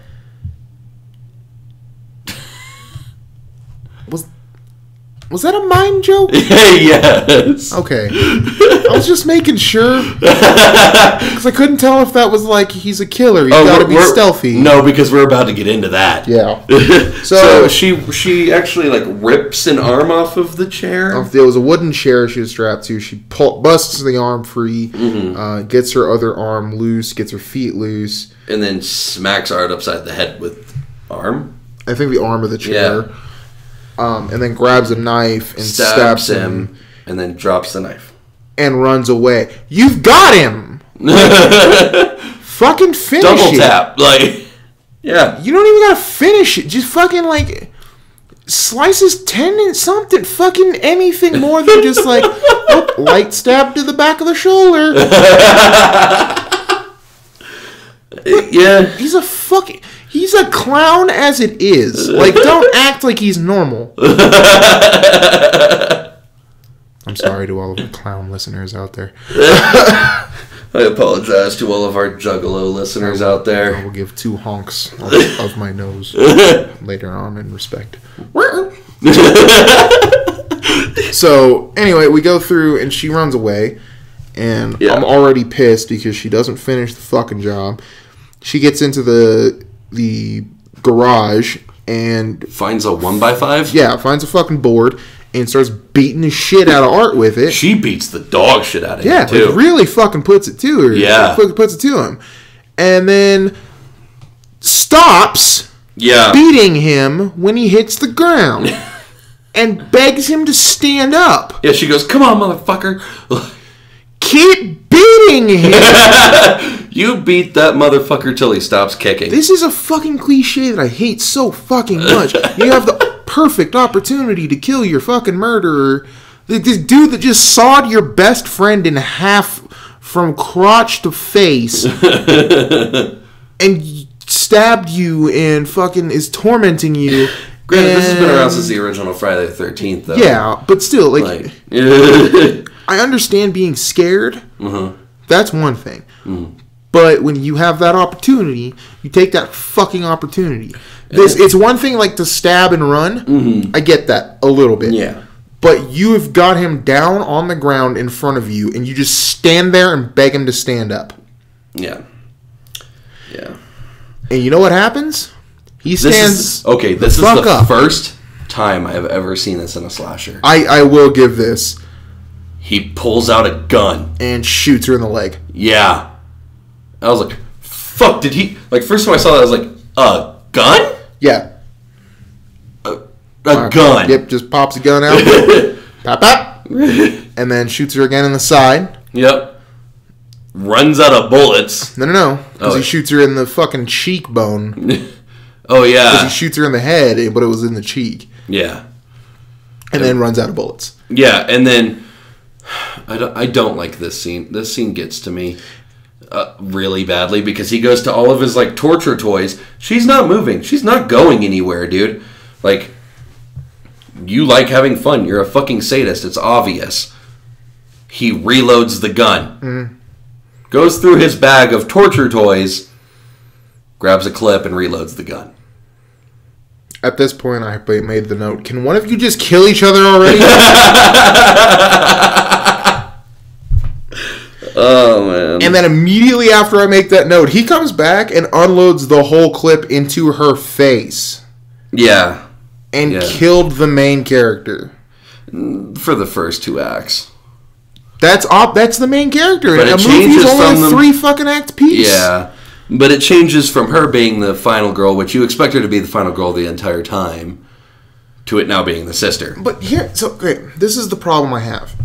Was that a mime joke? Yes. Okay. I was just making sure. Because I couldn't tell if that was like, he's a killer. He's got to be stealthy. No, because we're about to get into that. Yeah. So she actually like rips an arm off of the chair. There was a wooden chair she was strapped to. She busts the arm free, gets her other arm loose, gets her feet loose. And then smacks Art upside the head with arm? I think the arm of the chair. Yeah. And then grabs a knife and stabs him. And then drops the knife. And runs away. You've got him! Fucking finish it. Double tap. Like, yeah. You don't even gotta finish it. Just fucking, like, slice his tendon, something. Fucking anything more than just, like, light stab to the back of the shoulder. Yeah. He's a clown as it is. Like, don't act like he's normal. I'm sorry to all of the clown listeners out there. I apologize to all of our Juggalo listeners out there. I will give 2 honks of my nose later on in respect. So, anyway, we go through and she runs away. And I'm already pissed because she doesn't finish the fucking job. She gets into the garage and... Finds a 1x5? Yeah, finds a fucking board and starts beating the shit out of Art with it. She beats the dog shit out of him, too. Yeah, really fucking puts it to her. Yeah. Puts it to him. And then stops Yeah. beating him when he hits the ground. And begs him to stand up. Yeah, she goes, come on, motherfucker. Keep beating him. You beat that motherfucker till he stops kicking. This is a fucking cliche that I hate so fucking much. You have the perfect opportunity to kill your fucking murderer. This dude that just sawed your best friend in half from crotch to face. And stabbed you and fucking is tormenting you. Granted, this has been around since the original Friday the 13th, though. Yeah, but still, like I understand being scared. That's one thing. But when you have that opportunity, you take that fucking opportunity. It's one thing like to stab and run. I get that a little bit. Yeah. But you have got him down on the ground in front of you, and you just stand there and beg him to stand up. Yeah. Yeah. And you know what happens? He stands. This is the first time I have ever seen this in a slasher. I will give this. He pulls out a gun and shoots her in the leg. Yeah. I was like, fuck, did he... Like, first time I saw that, I was like, a gun? Yeah. A gun. Yep, just pops a gun out. Pop, pop. And then shoots her again in the side. Yep. Runs out of bullets. No. Because he shoots her in the fucking cheekbone. Oh, yeah. Because he shoots her in the head, but it was in the cheek. Yeah. And then runs out of bullets. Yeah, and then... I don't like this scene. This scene gets to me really badly because he goes to all of his, like, torture toys. She's not moving. She's not going anywhere, dude. Like, you like having fun. You're a fucking sadist. It's obvious. He reloads the gun. Goes through his bag of torture toys, grabs a clip, and reloads the gun. At this point, I made the note, can one of you just kill each other already? Oh, man. And then immediately after I make that note, he comes back and unloads the whole clip into her face. Yeah. And killed the main character. For the first 2 acts. That's the main character. But a movie's only a 3 fucking act piece. Yeah. But it changes from her being the final girl, which you expect her to be the final girl the entire time, to it now being the sister. But this is the problem I have.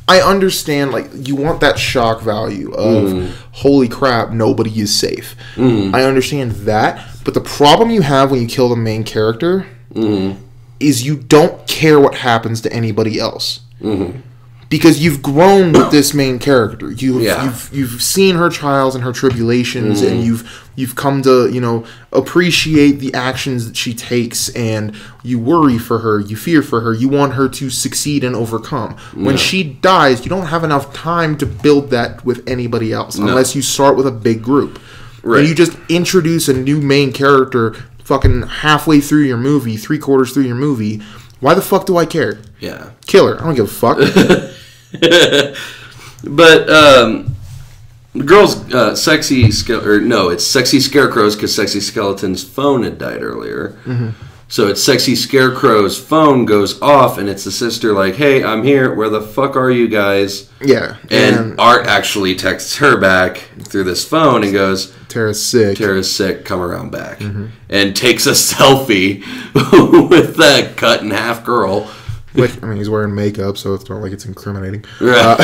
I understand, like, you want that shock value of, holy crap, nobody is safe. I understand that, but the problem you have when you kill the main character is you don't care what happens to anybody else. Because you've grown with this main character. You've seen her trials and her tribulations, and you've come to, appreciate the actions that she takes, and you worry for her, you fear for her, you want her to succeed and overcome. When she dies, you don't have enough time to build that with anybody else, unless you start with a big group. Right. And you just introduce a new main character fucking halfway through your movie, 3/4 through your movie. Why the fuck do I care? Yeah. Kill her. I don't give a fuck. But the girl's sexy it's Sexy Scarecrow's, because Sexy Skeleton's phone had died earlier. So it's Sexy Scarecrow's phone goes off, and it's the sister like, hey, I'm here, where the fuck are you guys? Yeah. And Art actually texts her back through this phone and goes, Tara's sick, come around back. And takes a selfie with that cut in half girl. Which, I mean, he's wearing makeup, so it's not like it's incriminating. Right.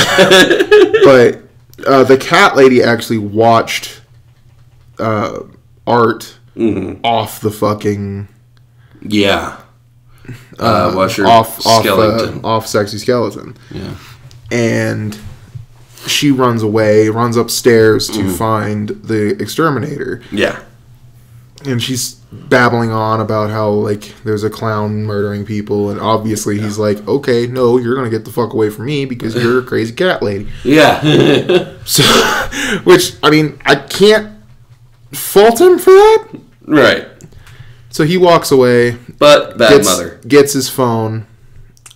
But the cat lady actually watched Art off the fucking... Yeah. Watch her skeleton. Off Sexy Skeleton. Yeah. And she runs away, runs upstairs to find the exterminator. Yeah. And she's babbling on about how, like, there's a clown murdering people, and obviously he's like, okay, no, you're gonna get the fuck away from me because you're a crazy cat lady. Yeah. So, which, I mean, I can't fault him for that. Right. So he walks away. But bad mother. Gets his phone,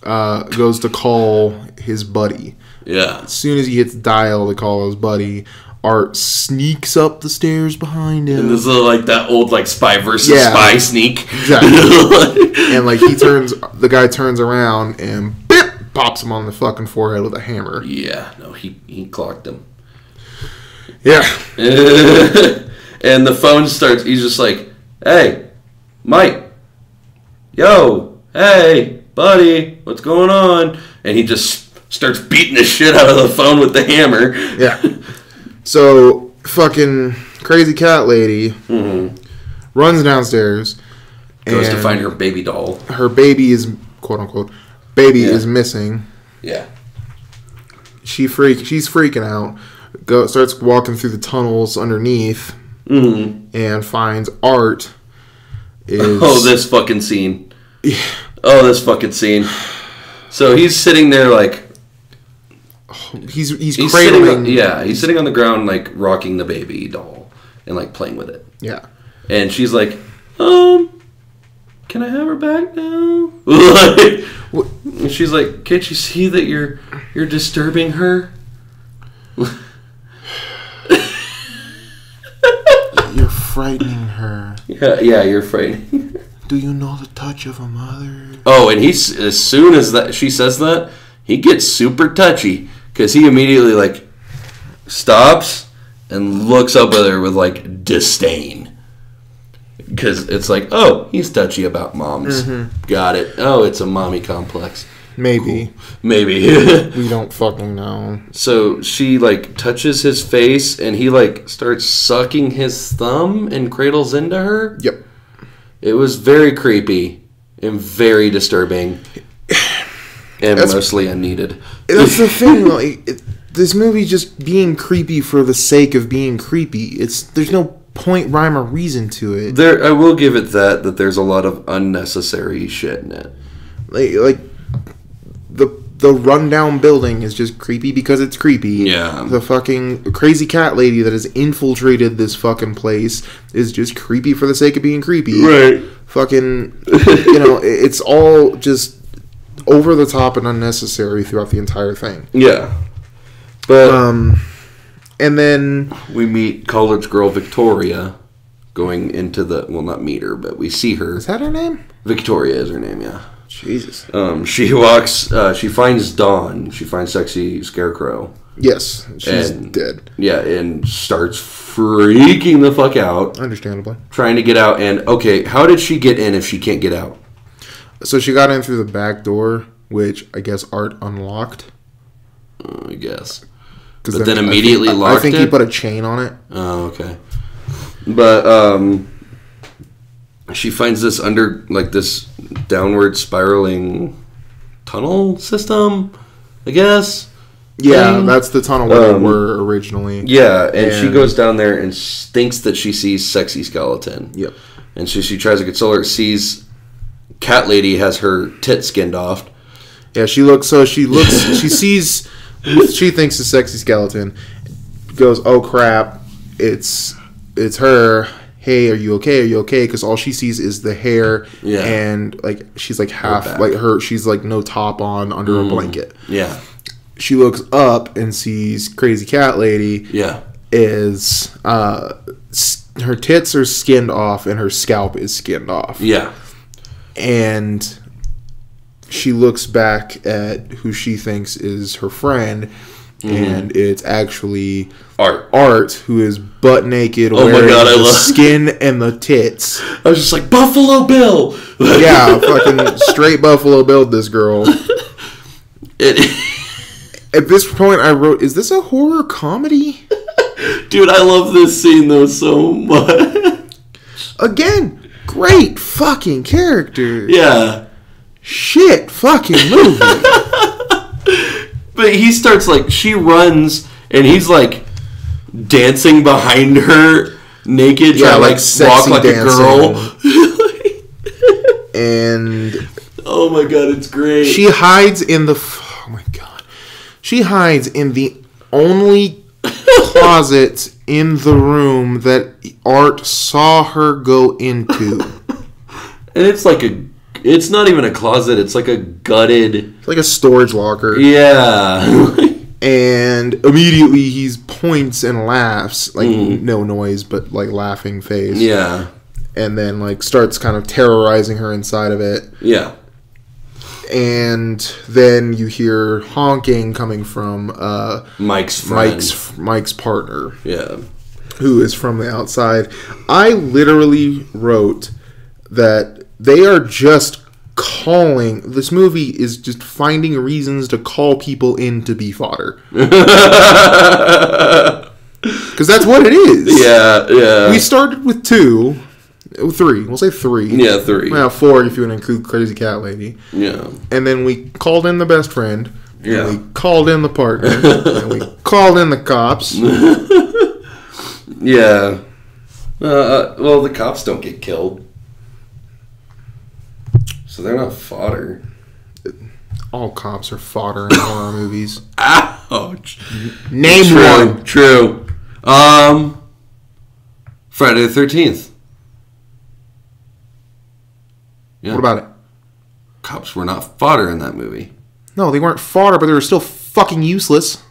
goes to call his buddy. Yeah. As soon as he hits dial to call his buddy, Art sneaks up the stairs behind him. And this is like that old like spy versus spy sneak. Exactly. And like the guy turns around and bip, pops him on the fucking forehead with a hammer. Yeah, no, he clocked him. Yeah. And the phone starts, he's just like, hey, Mike. Yo, hey, buddy, what's going on? And he just starts beating the shit out of the phone with the hammer. Yeah. So, fucking crazy cat lady runs downstairs. Goes to find her baby doll. Her baby is, quote unquote, is missing. Yeah. She's freaking out. Starts walking through the tunnels underneath. And finds Art is... Oh, this fucking scene. Yeah. Oh, this fucking scene. So he's sitting there like... He's cradling... He's sitting on the ground like rocking the baby doll and like playing with it. Yeah. And she's like, can I have her back now? And she's like, can't you see that you're disturbing her? You're frightening her. Yeah, you're frightening her. Do you know the touch of a mother? Oh, and he's, as soon as that she says that, he gets super touchy. Because he immediately, like, stops and looks up at her with, like, disdain. Because it's like, oh, he's touchy about moms. Got it. Oh, it's a mommy complex. Maybe. Cool. Maybe. We don't fucking know. So she, like, touches his face, and he, like, starts sucking his thumb and cradles into her. Yep. It was very creepy and very disturbing. And mostly unneeded. That's the thing, like, this movie just being creepy for the sake of being creepy. There's no point, rhyme, or reason to it. I will give it that there's a lot of unnecessary shit in it. Like the rundown building is just creepy because it's creepy. Yeah. The fucking crazy cat lady that has infiltrated this fucking place is just creepy for the sake of being creepy. Right. Fucking, it's all just over the top and unnecessary throughout the entire thing. Yeah. But and then we meet college girl Victoria going into not meet her, but we see her. Is that her name? Victoria is her name, yeah. Jesus. She walks, she finds Dawn. She finds Sexy Scarecrow. Yes. She's dead. Yeah, and starts freaking the fuck out. Understandably. Trying to get out, and okay, how did she get in if she can't get out? So she got in through the back door, which I guess Art unlocked. I guess. But then immediately locked it? I think he put a chain on it. Oh, okay. But she finds this this downward spiraling tunnel system, I guess. Yeah, that's the tunnel where they were originally. Yeah, and she goes down there and thinks that she sees Sexy Skeleton. Yep. And she tries to console her, sees Cat Lady has her tit skinned off. Yeah, she sees, she thinks it's Sexy Skeleton, goes, oh crap, it's her. Hey, are you okay? Are you okay? Because all she sees is the hair, and like she's like half, like she's like no top on under a blanket. Yeah. She looks up and sees Crazy Cat Lady. Yeah. Is her tits are skinned off and her scalp is skinned off. Yeah. And she looks back at who she thinks is her friend, and it's actually Art, who is butt naked, wearing the skin and the tits. I was just like, Buffalo Bill! Yeah, fucking straight Buffalo Bill, this girl. At this point, I wrote, is this a horror comedy? Dude, I love this scene, though, so much. Again, great fucking character. Yeah. Shit fucking movie. But he starts, like, she runs, and he's, like, dancing behind her naked, trying to walk like dancing. A girl. And oh my god, it's great. She hides in the only closet in the room that Art saw her go into. And it's not even a closet, it's like a gutted, it's like a storage locker. Yeah. And immediately he points and laughs, like no noise, but like laughing face. Yeah. And then like starts kind of terrorizing her inside of it. Yeah. And then you hear honking coming from Mike's friend. Mike's partner. Yeah. Who is from the outside. I literally wrote that they are just this movie is just finding reasons to call people in to be fodder. Because that's what it is. Yeah, yeah. We started with 3. We'll say 3. Yeah, 3. Well, 4 if you want to include Crazy Cat Lady. Yeah. And then we called in the best friend. Yeah. And we called in the partner. And we called in the cops. Yeah. Well, the cops don't get killed. So they're not fodder. All cops are fodder in horror movies. Ouch. Name one. True. Friday the 13th. Yeah. What about it? Cops were not fodder in that movie. No, they weren't fodder, but they were still fucking useless.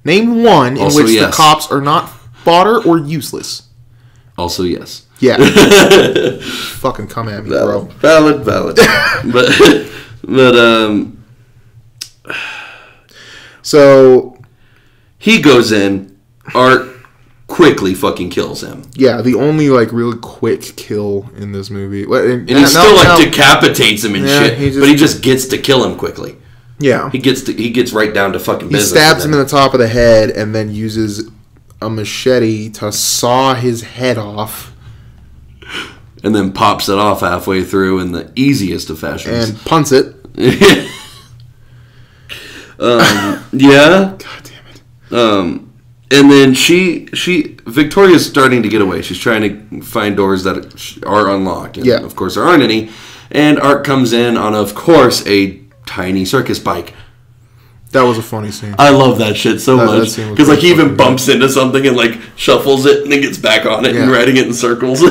Name one in which the cops are not fodder or useless. Also, yes. Yeah. Fucking come at me, bro. Valid. but so he goes in. Art quickly fucking kills him. Yeah, the only like really quick kill in this movie. And he still decapitates him and shit. But he just gets to kill him quickly. Yeah. He gets right down to fucking business. He stabs him in the top of the head and then uses a machete to saw his head off. And then pops it off halfway through in the easiest of fashions. And punts it. Yeah. God damn it. And then Victoria's starting to get away. She's trying to find doors that are unlocked. And of course, there aren't any. And Art comes in on, of course, a tiny circus bike. That was a funny scene. I love that shit so much. Because like he even bumps into something and like shuffles it and then gets back on it and riding it in circles.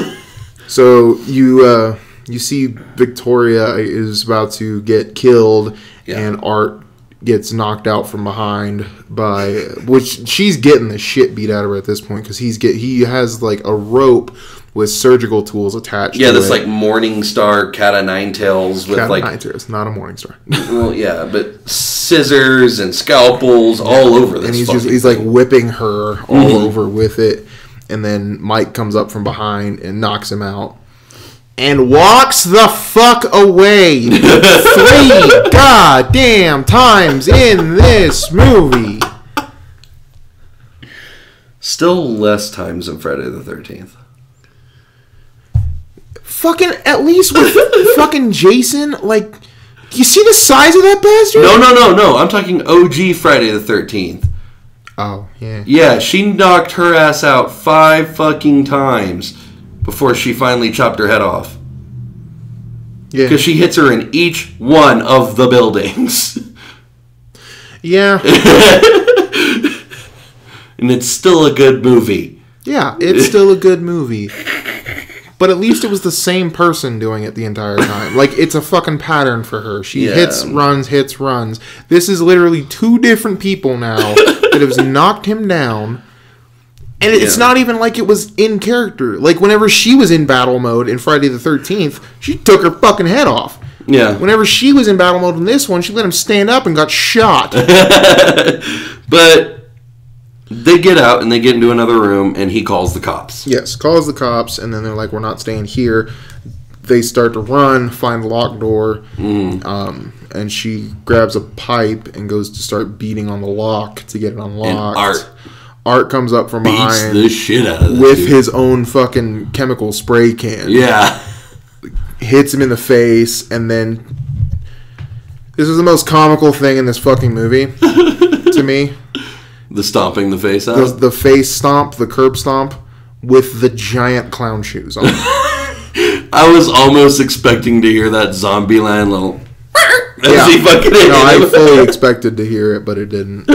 So you see Victoria is about to get killed, and Art gets knocked out from behind by, which she's getting the shit beat out of her at this point because he has like a rope with surgical tools attached. Yeah, that's like Morningstar cat o' nine tails with like nine tails, not a Morningstar. Well, yeah, but scissors and scalpels all over this. And he's like whipping her all over with it. And then Mike comes up from behind and knocks him out. and walks the fuck away 3 goddamn times in this movie. Still less times than Friday the 13th. Fucking, at least with fucking Jason, like, you see the size of that bastard? No. I'm talking OG Friday the 13th. Oh, yeah. Yeah, she knocked her ass out 5 fucking times before she finally chopped her head off. Yeah. Because she hits her in each one of the buildings. Yeah. And it's still a good movie. Yeah, it's still a good movie. But at least it was the same person doing it the entire time. Like, it's a fucking pattern for her. She hits, runs. This is literally 2 different people now that have knocked him down. And it's not even like it was in character. Like, whenever she was in battle mode in Friday the 13th, she took her fucking head off. Yeah. Whenever she was in battle mode in this one, she let him stand up and got shot. But they get out and they get into another room and he calls the cops. Yes, calls the cops, and then they're like, we're not staying here. They start to run, find the locked door, and she grabs a pipe and goes to start beating on the lock to get it unlocked. And Art comes up from behind the shit out of with his own fucking chemical spray can. Yeah. Hits him in the face, and then this is the most comical thing in this fucking movie to me. The stomping the face out? The face stomp, the curb stomp, with the giant clown shoes on. I was almost expecting to hear that Zombieland little... I fully expected to hear it, but it didn't.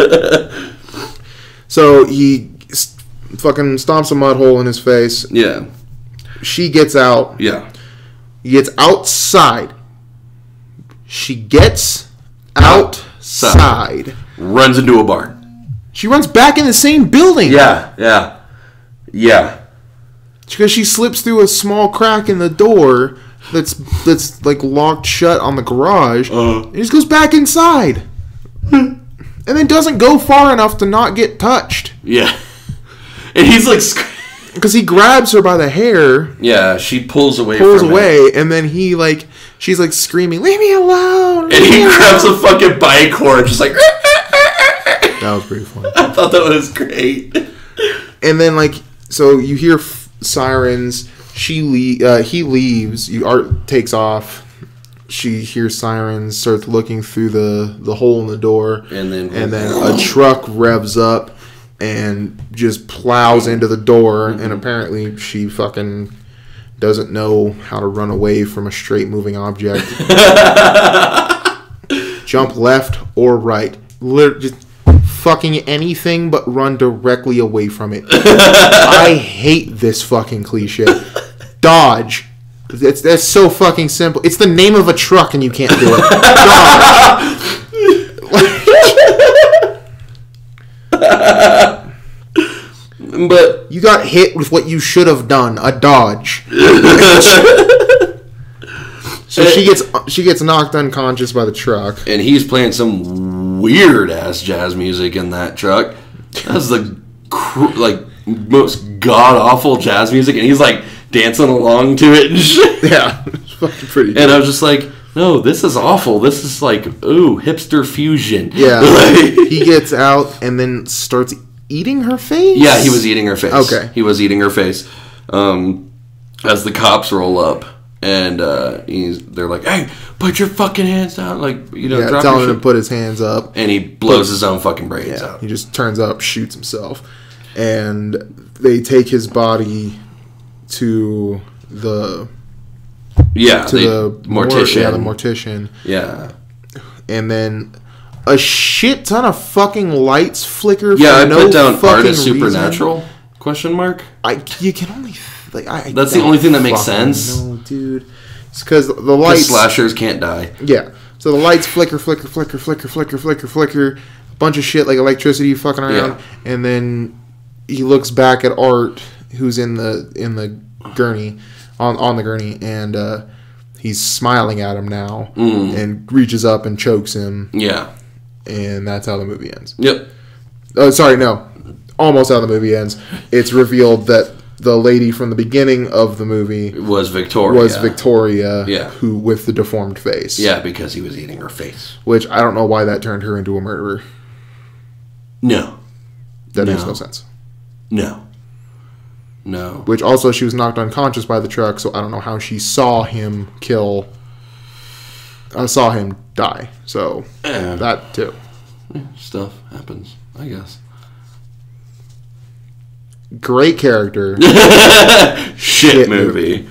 So he fucking stomps a mud hole in his face. Yeah. She gets out. Yeah. He gets outside. She gets outside. Runs into a barn. She runs back in the same building. Yeah. Because she slips through a small crack in the door that's like locked shut on the garage. And just goes back inside. And then doesn't go far enough to not get touched. Yeah. And he's like... Because he grabs her by the hair. Yeah, she pulls away and then she's like screaming, leave me alone. And he grabs a fucking bike cord, just like... That was pretty funny. I thought that was great. And then, like, so you hear sirens. He leaves. Art takes off. She hears sirens, starts looking through the hole in the door. And then a truck revs up and just plows into the door. And apparently she fucking doesn't know how to run away from a straight moving object. Jump left or right. Just fucking anything but run directly away from it. I hate this fucking cliche. Dodge. That's so fucking simple. It's the name of a truck and you can't do it. Dodge. But you got hit with what you should have done, a dodge. So she gets knocked unconscious by the truck, and he's playing some weird ass jazz music in that truck. That's the most god awful jazz music, and he's like dancing along to it and shit. Yeah, it's fucking pretty good. And I was just like, no, this is awful. This is like, ooh, hipster fusion. Yeah. He gets out and then starts eating her face? Yeah, he was eating her face. Okay. He was eating her face. As the cops roll up, and they're like, hey, put your fucking hands down. Like, drop telling him to put his hands up. And he blows his own fucking brains out. He just turns up, shoots himself. And they take his body to the... Yeah, the mortician. The mortician. Yeah. And then a shit ton of fucking lights flicker. Yeah, I put down art is supernatural? Question mark. You can only that's the only thing that makes sense. No, dude. It's because the lights. Slashers can't die. Yeah. So the lights flicker. A bunch of shit like electricity fucking around, and then he looks back at Art, who's in the gurney. On the gurney, and he's smiling at him now, and reaches up and chokes him. Yeah. And that's how the movie ends. Yep. Sorry, no. Almost how the movie ends. It's revealed that the lady from the beginning of the movie was Victoria. Yeah. Who with the deformed face. Yeah, because he was eating her face. Which I don't know why that turned her into a murderer. No. That makes no sense. No. Which also she was knocked unconscious by the truck, so I don't know how she saw him die. So that too. Stuff happens, I guess. Great character. Shit movie.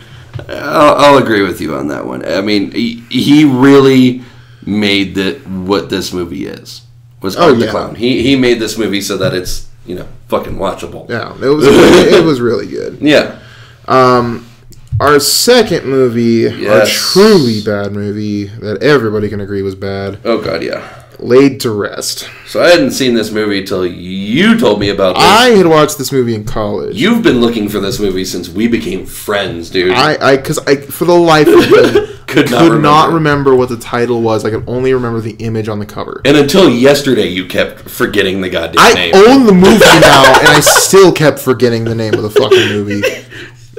I'll agree with you on that one. I mean, he really made what this movie is. Was Art the Clown. He made this movie so that it's, fucking watchable. Yeah, it was really good. Yeah. Our second movie, a truly bad movie that everybody can agree was bad. Oh, God, yeah. Laid to Rest. So I hadn't seen this movie till you told me about this. I had watched this movie in college. You've been looking for this movie since we became friends, dude. Because for the life of me, could not remember what the title was. I could only remember the image on the cover. And until yesterday, you kept forgetting the goddamn name. I own the movie now, and I still kept forgetting the name of the fucking movie.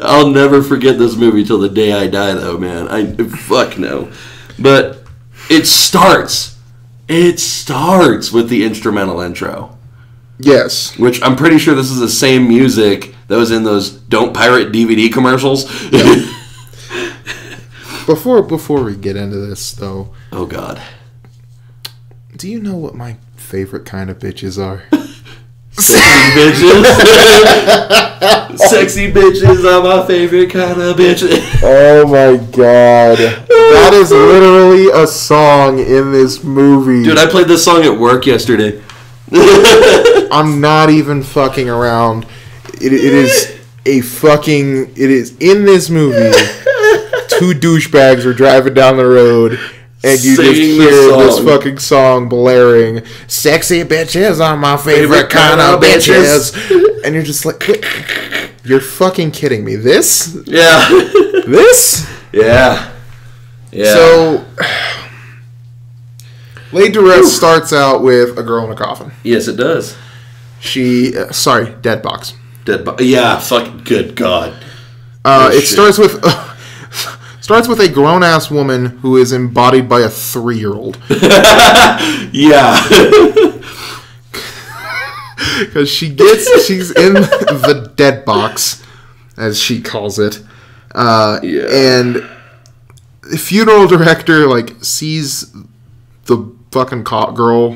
I'll never forget this movie till the day I die, though, man. Fuck no. But it starts with the instrumental intro. Yes. Which I'm pretty sure this is the same music that was in those Don't Pirate DVD commercials. Yep. Before we get into this, though. Oh, God. Do you know what my favorite kind of bitches are? Sexy bitches. Sexy bitches are my favorite kind of bitches. Oh my God. That is literally a song in this movie. Dude, I played this song at work yesterday. I'm not even fucking around. It is in this movie. Two douchebags are driving down the road. And you just hear this fucking song blaring. Sexy bitches are my favorite kind of bitches. And you're just like, you're fucking kidding me. This? Yeah. This? Yeah. Yeah. So, Laid to Rest starts out with a girl in a coffin. Yes, it does. Dead box. Yeah, fucking good God. Starts with a grown-ass woman who is embodied by a 3-year-old. Yeah. Because she's in the dead box, as she calls it. And the funeral director, sees the fucking girl,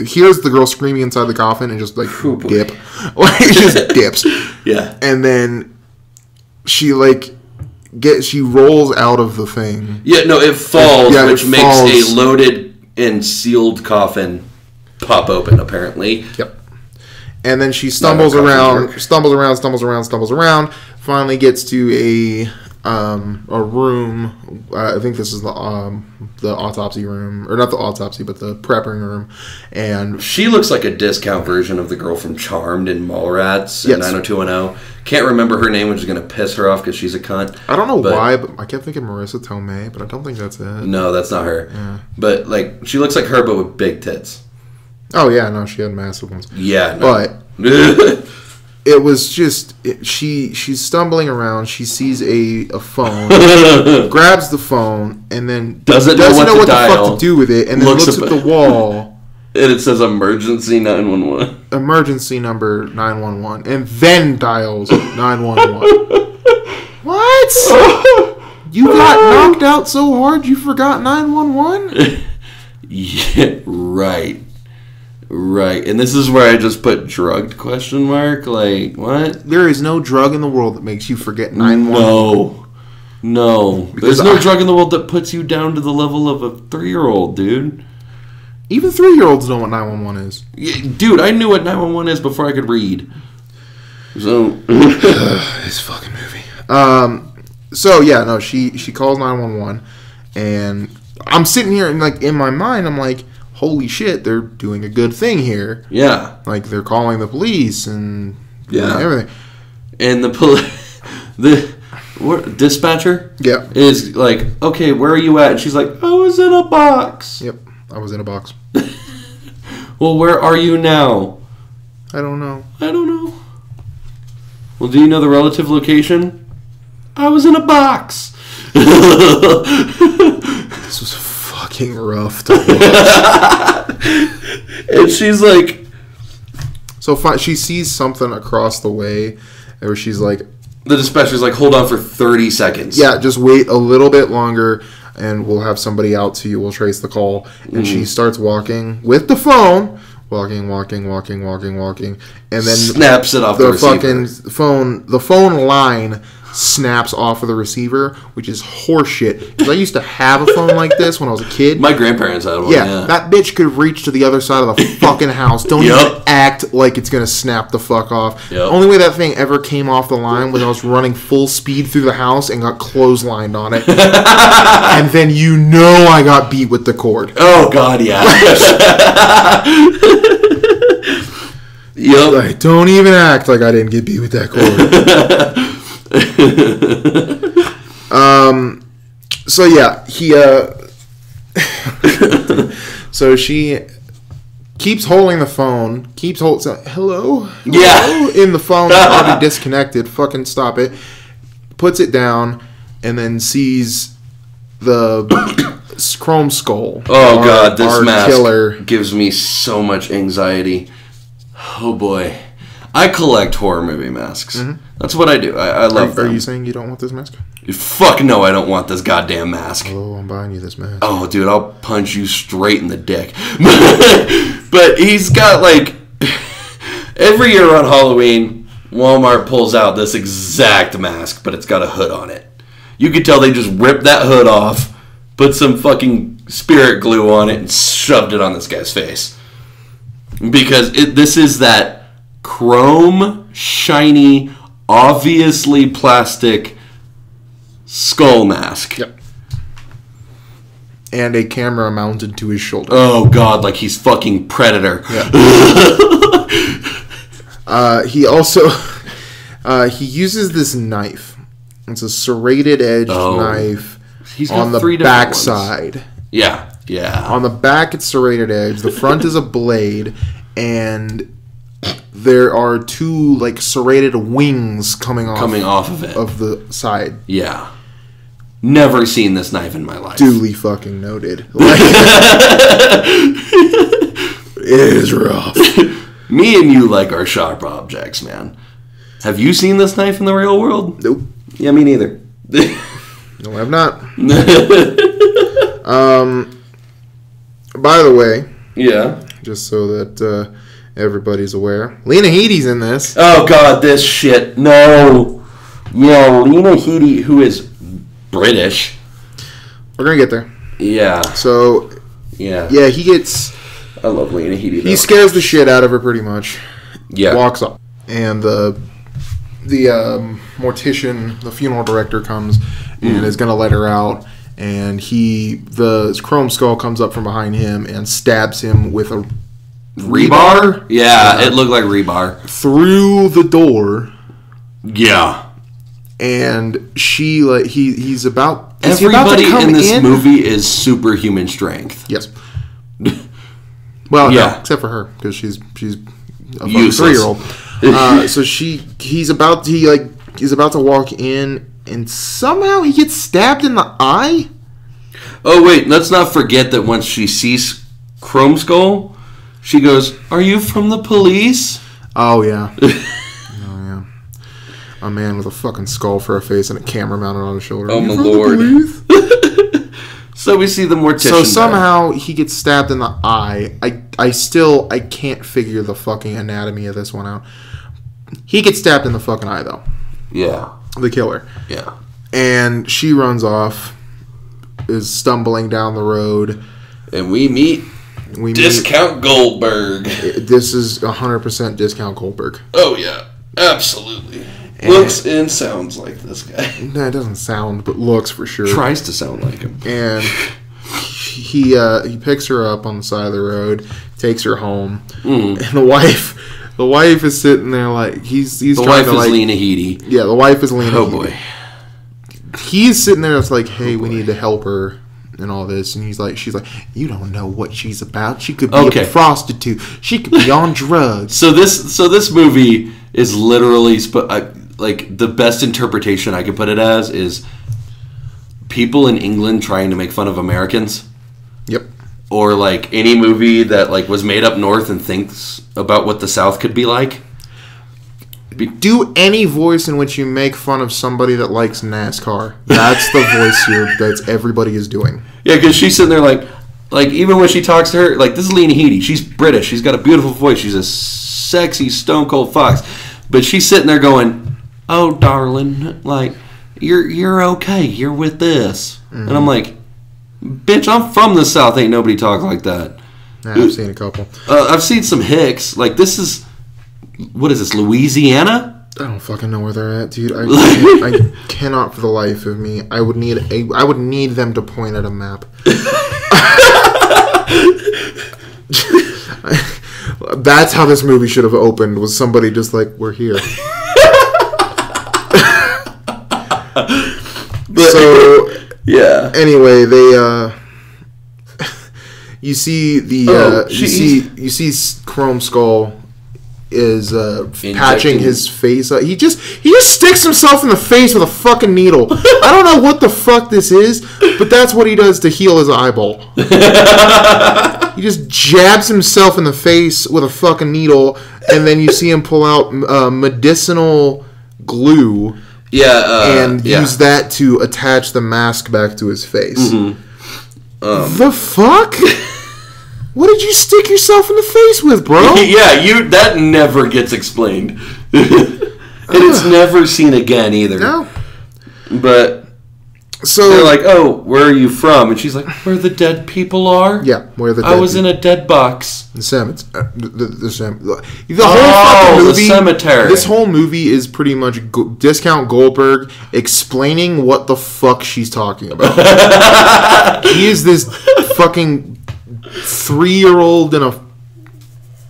hears the girl screaming inside the coffin and just, dip. Just dips. Yeah. And then she rolls out of the thing. Yeah, no, it falls, which makes a loaded and sealed coffin pop open, apparently. Yep. And then she stumbles around, finally gets to a room. I think this is the autopsy room. Or not the autopsy, but the prepping room. And she looks like a discount version of the girl from Charmed and Mallrats and 90210. Can't remember her name, which is going to piss her off because she's a cunt. I don't know why, but I kept thinking Marissa Tomei, but I don't think that's it. No, that's not her. Yeah. But, she looks like her, but with big tits. Oh, yeah, no, she had massive ones. Yeah, no. But it was just, she's stumbling around, she sees a phone, grabs the phone, and then doesn't know what the fuck to do with it, and then looks at the wall. And it says emergency 911. Emergency number 911. And then dials 911. What? You got knocked out so hard you forgot 911? Yeah, right. Right. And this is where I just put drugged ? What? There is no drug in the world that makes you forget 911. No. There's no drug in the world that puts you down to the level of a 3-year-old, dude. Even 3-year-olds know what 911 is. Yeah, dude, I knew what 911 is before I could read. So this fucking movie. She calls 911, and I'm sitting here and in my mind I'm like, holy shit, they're doing a good thing here. Yeah. They're calling the police and everything. And the dispatcher is like, okay, where are you at? And she's like, I was in a box. Yep, I was in a box. Well, where are you now? I don't know. Well, do you know the relative location? I was in a box. This was fucking rough to watch. And she's like... So she sees something across the way where she's like... The dispatcher's like, hold on for 30 seconds. Yeah, just wait a little bit longer and we'll have somebody out to you. We'll trace the call. And she starts walking with the phone. Walking. And then... Snaps it off the receiver. The phone line snaps off of the receiver, which is horseshit. Because I used to have a phone like this when I was a kid. My grandparents had one, yeah. That bitch could reach to the other side of the fucking house. Don't even act like it's going to snap the fuck off. Yep. Only way that thing ever came off the line was I was running full speed through the house and got clotheslined on it. And then I got beat with the cord. Oh, God, yeah. Yep. Like, don't even act like I didn't get beat with that cord. So yeah, so she keeps holding the phone, hello, in the phone, already disconnected, fucking stop it, puts it down, and then sees the chrome skull. Oh God, this mask killer gives me so much anxiety. Oh boy. I collect horror movie masks. Mm-hmm. That's what I do. I love them. Are you saying you don't want this mask? Fuck no, I don't want this goddamn mask. Oh, I'm buying you this mask. Oh, dude, I'll punch you straight in the dick. But he's got, like... Every year on Halloween, Walmart pulls out this exact mask, but it's got a hood on it. You could tell they just ripped that hood off, put some fucking spirit glue on it, and shoved it on this guy's face. Because this is that... chrome, shiny, obviously plastic skull mask. Yep. And a camera mounted to his shoulder. Oh, God, like he's fucking Predator. Yeah. He also... he uses this knife. It's a serrated edge knife on the back side. Yeah. On the back, it's serrated edge. The front is a blade, and... there are two like serrated wings coming off of it of the side. Yeah, never seen this knife in my life. Duly fucking noted. It is rough. Me and you like our sharp objects, man. Have you seen this knife in the real world? Nope. Yeah, me neither. No, I have not. By the way, just so that. Everybody's aware. Lena Headey's in this. Oh, God, this shit. No. Yeah, Lena Headey, who is British. We're going to get there. Yeah. So, yeah, he gets... I love Lena Headey, though. He scares the shit out of her, pretty much. Yeah. Walks up. And the mortician, the funeral director, comes and is going to let her out. And the chrome skull comes up from behind him and stabs him with a... rebar? Yeah, it looked like rebar. Through the door. Yeah. And she, like, he's about... Everybody in this movie is superhuman strength. Yes. Well, no, except for her, because she's a fucking 3-year-old. So he's about to walk in, and somehow he gets stabbed in the eye? Oh, wait, let's not forget that once she sees Chrome Skull... she goes, "Are you from the police?" Oh, yeah. A man with a fucking skull for a face and a camera mounted on his shoulder. Oh, my Lord. So we see the mortician. So somehow he gets stabbed in the eye. I can't figure the fucking anatomy of this one out. He gets stabbed in the fucking eye, though. Yeah. The killer. Yeah. And she runs off, is stumbling down the road. And we meet... Discount Goldberg. This is 100% Discount Goldberg. Oh, yeah. Absolutely. Looks and sounds like this guy. No, it doesn't sound, but looks for sure. Tries to sound like him. And he picks her up on the side of the road, takes her home, and the wife is sitting there like he's the trying to, wife is Lena Headey. Yeah, the wife is Lena. Oh boy. He's sitting there. It's like, hey, we need to help her. And all this, and she's like, you don't know what she's about. She could be a prostitute. She could be on drugs. So this movie is literally like, the best interpretation I could put it as is people in England trying to make fun of Americans. Yep. Or, like, any movie that, like, was made up north and thinks about what the South could be like. Do any voice in which you make fun of somebody that likes NASCAR. That's the voice here that everybody is doing. Yeah, because she's sitting there like, even when she talks to her, like, this is Lena Headey. She's British. She's got a beautiful voice. She's a sexy, stone-cold fox. But she's sitting there going, oh, darling, like, you're okay. You're with this. Mm-hmm. And I'm like, bitch, I'm from the South. Ain't nobody talk like that. Yeah, I've seen a couple. I've seen some hicks. Like, this is, what is this, Louisiana? I don't fucking know where they're at, dude. I cannot for the life of me. I would need them to point at a map. That's how this movie should have opened, was somebody just like, we're here. So yeah. Anyway, they you see the you see Chrome Skull is patching his face up. He just sticks himself in the face with a fucking needle. I don't know what the fuck this is, but that's what he does to heal his eyeball. He just jabs himself in the face with a fucking needle, and then you see him pull out medicinal glue. And use that to attach the mask back to his face. Mm-hmm. The fuck? What did you stick yourself in the face with, bro? Yeah, that never gets explained. And it's never seen again either. No. But so they're like, oh, where are you from? And she's like, where the dead people are? Yeah, where the dead I was in a dead box. The cemetery. The whole fucking movie, the cemetery. This whole movie is pretty much Discount Goldberg explaining what the fuck she's talking about. He is this fucking 3-year-old in a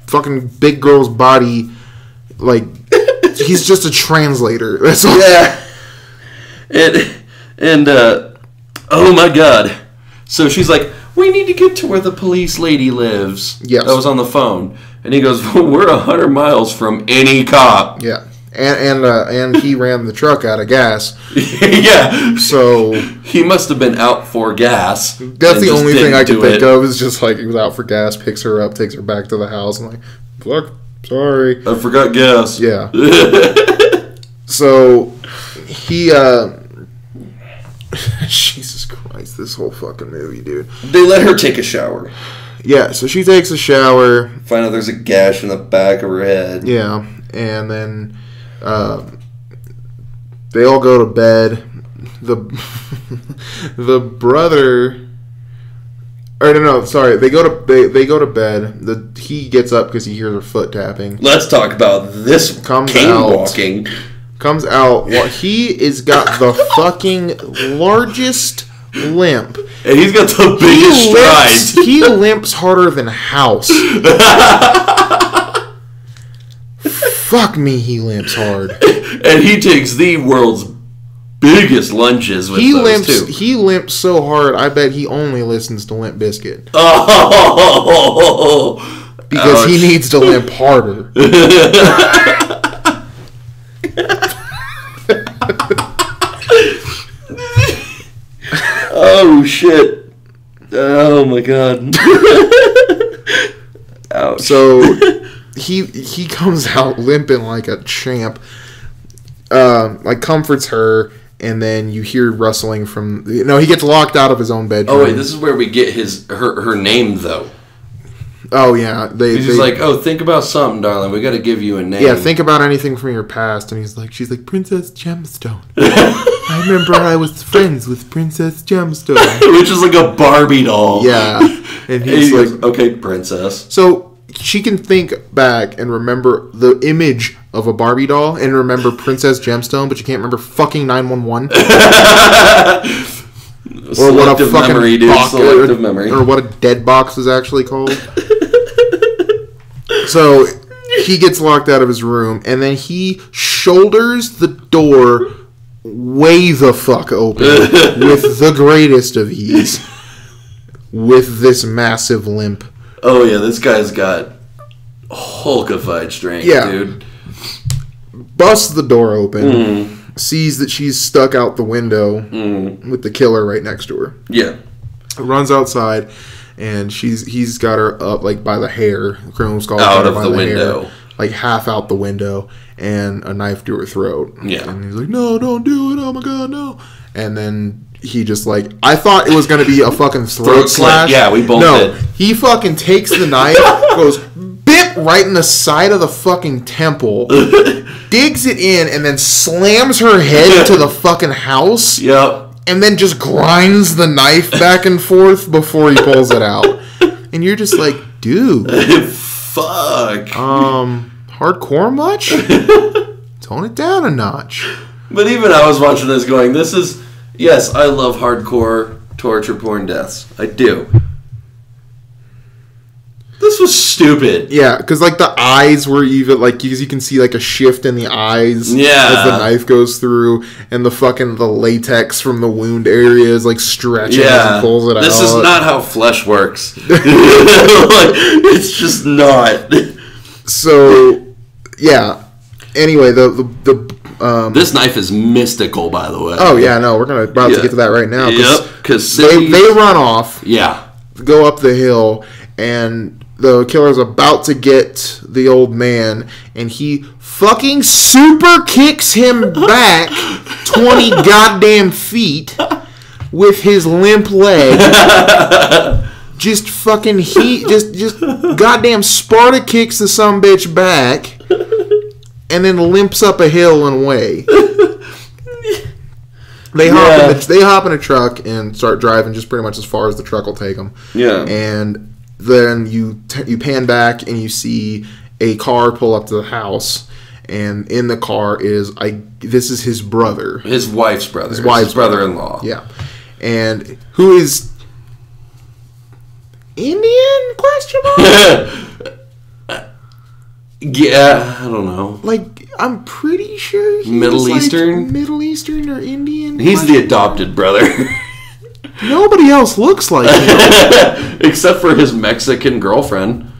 fucking big girl's body. Like, he's just a translator. That's all. Yeah. And oh my god. So she's like, we need to get to where the police lady lives. Yes. That was on the phone. And he goes, well, we're 100 miles from any cop. Yeah. And he ran the truck out of gas. Yeah. So he must have been out for gas. That's the only thing I can think of is just like he was out for gas, picks her up, takes her back to the house. I'm like, fuck, sorry. I forgot gas. Yeah. So he Jesus Christ, this whole fucking movie, dude. They let her take a shower. Yeah, so she takes a shower. Find out there's a gash in the back of her head. Yeah, and then they all go to bed. The brother, or no, sorry, they go to bed. He gets up because he hears her foot tapping. Let's talk about this walking. Comes out. Well, he is got the fucking largest limp. And he's got the biggest strides. He limps harder than House. Fuck me, he limps hard. And he takes the world's biggest lunges with those two. He limps so hard, I bet he only listens to Limp Bizkit. Oh! Because he needs to limp harder. Oh shit! Oh my god! Ouch. So he comes out limping like a champ. Like comforts her, and then you hear rustling from. No, he gets locked out of his own bedroom. Oh wait, this is where we get her name though. Oh yeah, he's like, oh, think about something, darling. We got to give you a name. Yeah, think about anything from your past. And she's like, Princess Gemstone. I remember I was friends with Princess Gemstone, which is like a Barbie doll. Yeah, and he's like, okay, princess. So she can think back and remember the image of a Barbie doll and remember Princess Gemstone, but you can't remember fucking 911. Or what a fucking memory, dude. Selective memory. Or what a dead box is actually called. So he gets locked out of his room, and then he shoulders the door way the fuck open with the greatest of ease with this massive limp. Oh yeah, this guy's got hulkified strength, dude. busts the door open, sees that she's stuck out the window with the killer right next to her. Yeah. Runs outside, and he's got her up like by the hair. Criminal Skull out of the window. Hair, like half out the window, and a knife to her throat. Yeah. And he's like, no, don't do it. Oh my God, no. And then he just like, I thought it was going to be a fucking throat slash. Yeah, we both did. He fucking takes the knife, goes bit right in the side of the fucking temple, digs it in, and then slams her head into the fucking house. Yep. And then just grinds the knife back and forth before he pulls it out. And you're just like, dude. Fuck. Hardcore much? Tone it down a notch. But even I was watching this going, this is... Yes, I love hardcore torture porn deaths. I do. This was stupid. Yeah, because like the eyes were even like you can see like a shift in the eyes as the knife goes through, and the latex from the wound area is like stretching as he pulls it out. This is not how flesh works. Like, it's just not. So yeah. Anyway, this knife is mystical, by the way. Oh yeah, no, we're about to get to that right now. Because they run off. Yeah. Go up the hill, and the killer's about to get the old man, and he fucking super kicks him back 20 goddamn feet with his limp leg. Just fucking just goddamn Sparta kicks the sumbitch back, and then limps up a hill and away. They hop in a truck and start driving just pretty much as far as the truck will take them. Yeah. And then you pan back and you see a car pull up to the house, and in the car is this is his brother, his wife's brother, his brother-in-law. Yeah, and who is Indian? Question mark. Yeah, I don't know. Like, I'm pretty sure he's Middle Eastern or Indian. He's the adopted brother. Nobody else looks like him. Except for his Mexican girlfriend.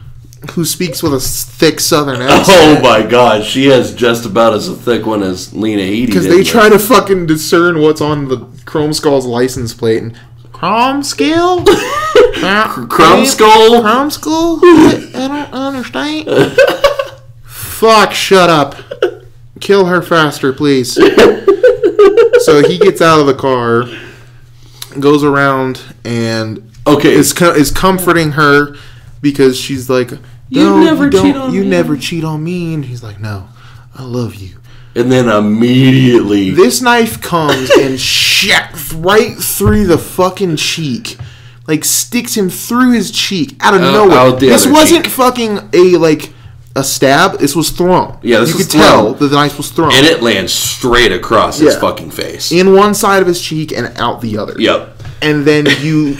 Who speaks with a thick southern accent. Oh my god, she has just about as thick one as Lena Headey. Because they try to fucking discern what's on the Chrome Skull's license plate. And Chrome Skull? Chrome Skull? Chrome Skull? I don't understand. Fuck, shut up. Kill her faster, please. So he gets out of the car, goes around, and is comforting her because she's like, you never cheat on me. And he's like, no, I love you. And then immediately this knife comes and right through the fucking cheek. Like, sticks him through his cheek out of nowhere. This wasn't fucking a stab. This was thrown. Yeah, you could tell that the knife was thrown. And it lands straight across his fucking face. In one side of his cheek and out the other. Yep. And then he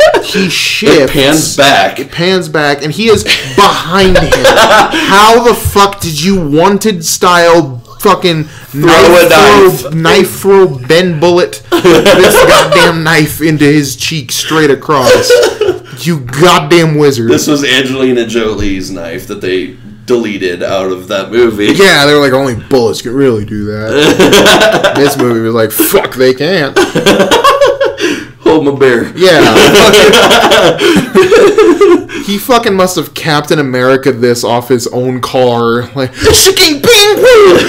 shifts. It pans back. And he is behind him. How the fuck did you wanted style fucking knife throw Ben Bullet this goddamn knife into his cheek straight across? You goddamn wizard. This was Angelina Jolie's knife that they deleted out of that movie. Yeah, they were like, only bullets can really do that. This movie was like, fuck, they can't. Hold my bear. Yeah. He fucking must have Captain America this off his own car. Like, shaking ping pong!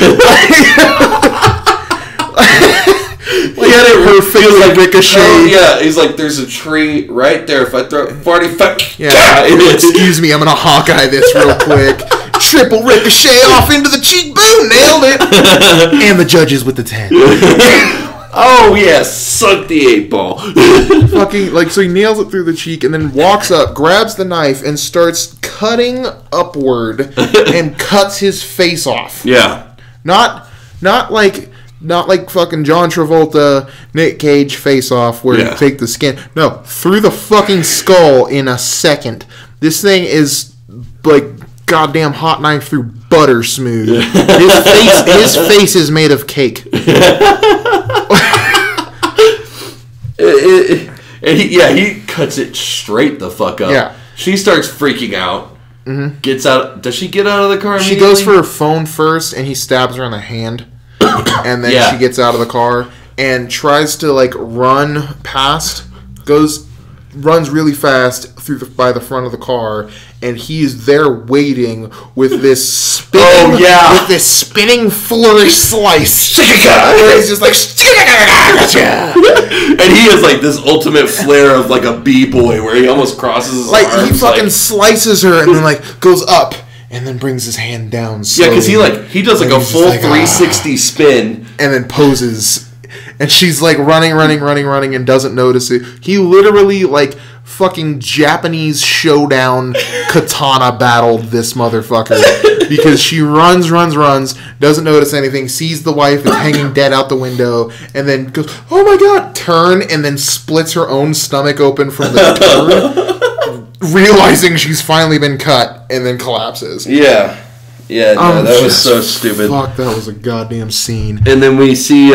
He had it perfect. Like ricochet. Oh, yeah, he's like, there's a tree right there. If I throw 45. Yeah. Excuse me, I'm gonna Hawkeye this real quick. Triple ricochet off into the cheekbone. Nailed it. And the judges with the 10. Oh, yeah, suck the 8-ball. Fucking, so he nails it through the cheek and then walks up, grabs the knife, and starts cutting upward and cuts his face off. Yeah. Not like fucking John Travolta, Nick Cage face off where you take the skin. No, through the fucking skull in a second. This thing is like goddamn hot knife through butter smooth. His face is made of cake. He cuts it straight the fuck up. Yeah. She starts freaking out. Mm-hmm. Gets out. Does she get out of the car? She goes for her phone first, and he stabs her in the hand. And then she gets out of the car and tries to like run past, runs really fast by the front of the car, and he is there waiting with this spinning flourish slice. Where he's just like, and he has like this ultimate flair of like a b-boy where he almost crosses his arms. He fucking slices her and then like goes up and then brings his hand down slowly. Yeah, because he does like a full 360 spin and then poses. And she's like running and doesn't notice it. He literally like fucking Japanese showdown katana battled this motherfucker because she runs, doesn't notice anything, sees the wife is hanging dead out the window, and then goes, oh my god, turn, and then splits her own stomach open from the turn, realizing she's finally been cut, and then collapses. Yeah, no, that was so stupid. Fuck, that was a goddamn scene. And then we see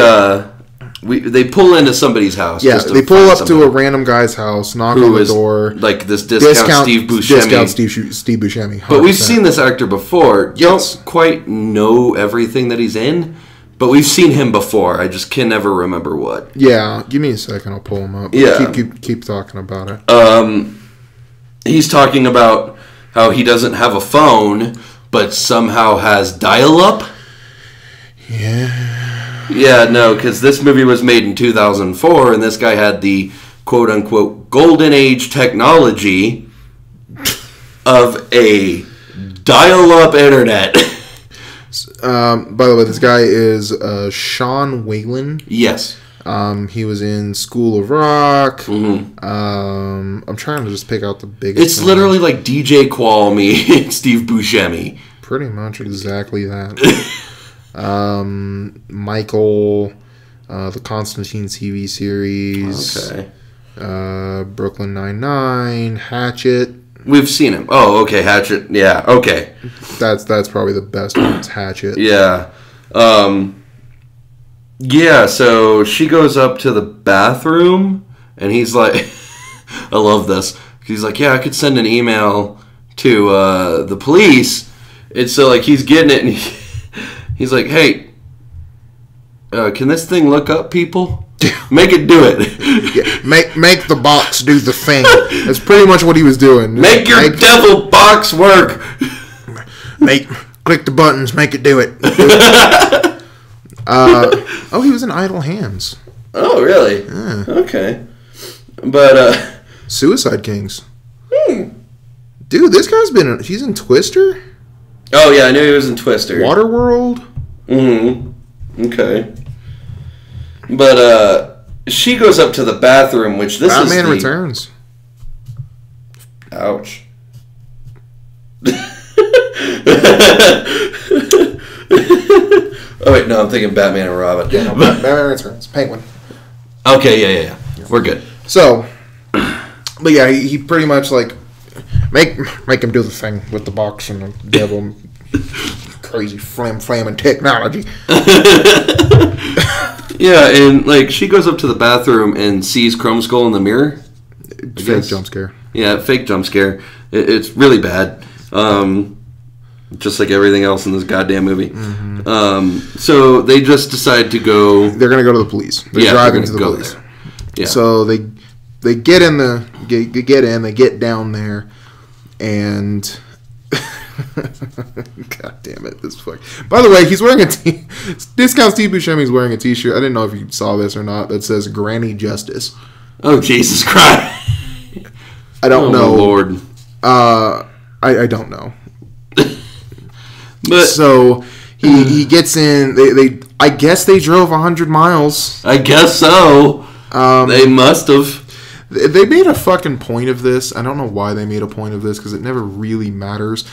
they pull into somebody's house. Yeah, they pull up to a random guy's house, knock on the door. Like this discount Steve Buscemi. Discount Steve Buscemi. 100%. But we've seen this actor before. Yes. Don't quite know everything that he's in, but we've seen him before. I just can never remember what. Yeah, give me a second. I'll pull him up. Yeah. Keep talking about it. He's talking about how he doesn't have a phone, but somehow has dial-up. Yeah. Yeah, no, because this movie was made in 2004, and this guy had the quote-unquote golden age technology of a dial-up internet. By the way, this guy is Sean Whalen. Yes. He was in School of Rock. Mm-hmm. I'm trying to just pick out the biggest. It's literally like DJ Qual meets Steve Buscemi. Pretty much exactly that. Michael, the Constantine TV series. Okay. Brooklyn Nine-Nine, Hatchet. We've seen him. Oh, okay, Hatchet. Yeah, okay. That's probably the best one. It's Hatchet. Yeah. Yeah, so she goes up to the bathroom, and he's like, I love this. He's like, yeah, I could send an email to the police. And so, like, he's getting it, and he's like, hey, can this thing look up people? Make it do it. Yeah, make the box do the thing. That's pretty much what he was doing. Make your devil box work. Click the buttons, make it do it. He was in Idle Hands. Oh, really? Yeah. Okay. But, Suicide Kings. Dude, this guy's he's in Twister? Oh, yeah, I knew he was in Twister. Waterworld? Mm-hmm. Okay. But, she goes up to the bathroom, which this Batman Returns. Ouch. Oh, wait, no, I'm thinking Batman and Robin. Yeah, no, Batman Returns. Penguin. Okay, yeah. We're good. So, but yeah, he pretty much, like, make him do the thing with the box and the devil. Crazy flaming technology. Yeah, and, like, she goes up to the bathroom and sees Chrome Skull in the mirror. Fake jump scare. Yeah, fake jump scare. It's really bad. Just like everything else in this goddamn movie. Mm-hmm. So they just decide to go. They're going to go to the police. They're driving to the police. There. Yeah. So they get in they get down there, and God damn it, this fuck. By the way, he's wearing Discount Steve Buscemi's wearing a t-shirt. I didn't know if you saw this or not. That says Granny Justice. Oh, Jesus Christ. I don't know. Lord. I don't know. But so he gets in. They I guess they drove 100 miles. I guess so. They must have. They made a fucking point of this. I don't know why they made a point of this because it never really matters.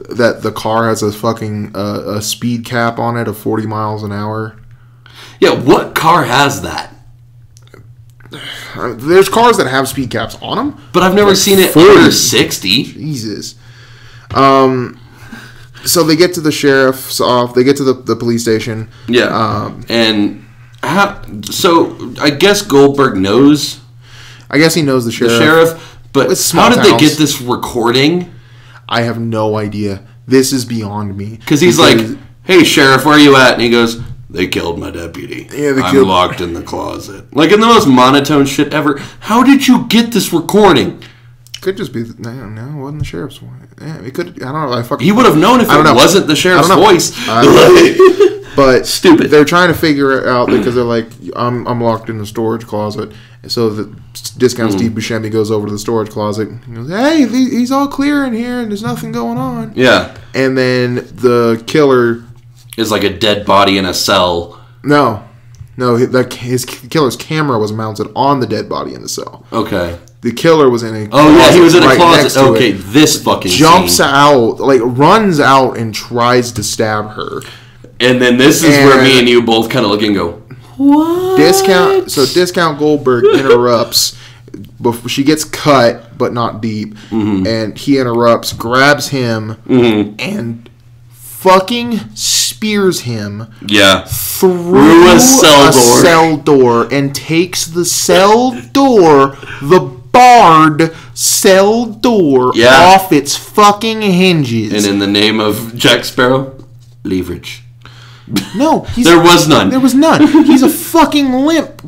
That the car has a fucking a speed cap on it of 40 miles an hour. Yeah, what car has that? There's cars that have speed caps on them, but I've never seen it under 60. Jesus. So they get to the sheriff's office. They get to the police station. Yeah. And so I guess Goldberg knows. I guess he knows the sheriff. But how did they get this recording? I have no idea. This is beyond me. Because he's like, hey, sheriff, where are you at? And he goes, They killed my deputy. Yeah, I'm locked in the closet. Like, in the most monotone shit ever. How did you get this recording? Could just be... No, it wasn't the sheriff's voice. Yeah, it could... I don't know. He would have known if it wasn't the sheriff's voice. But... Stupid. They're trying to figure it out because they're like, I'm locked in the storage closet. So the Discount Steve Buscemi goes over to the storage closet. He goes, hey, he's all clear in here and there's nothing going on. Yeah. And then the killer... is like a dead body in a cell. No, his killer's camera was mounted on the dead body in the cell. Okay. The killer was in a closet. Oh yeah, he was in a closet. Okay, this fucking jumps out, like runs out and tries to stab her. And then this is where me and you both kind of look and go, what? Discount Goldberg interrupts. Before she gets cut, but not deep, and he interrupts, grabs him, and fucking spears him through a cell door and takes the cell door, the barred cell door, off its fucking hinges. And in the name of Jack Sparrow, leverage. No, there was none. There was none. He's a fucking limp.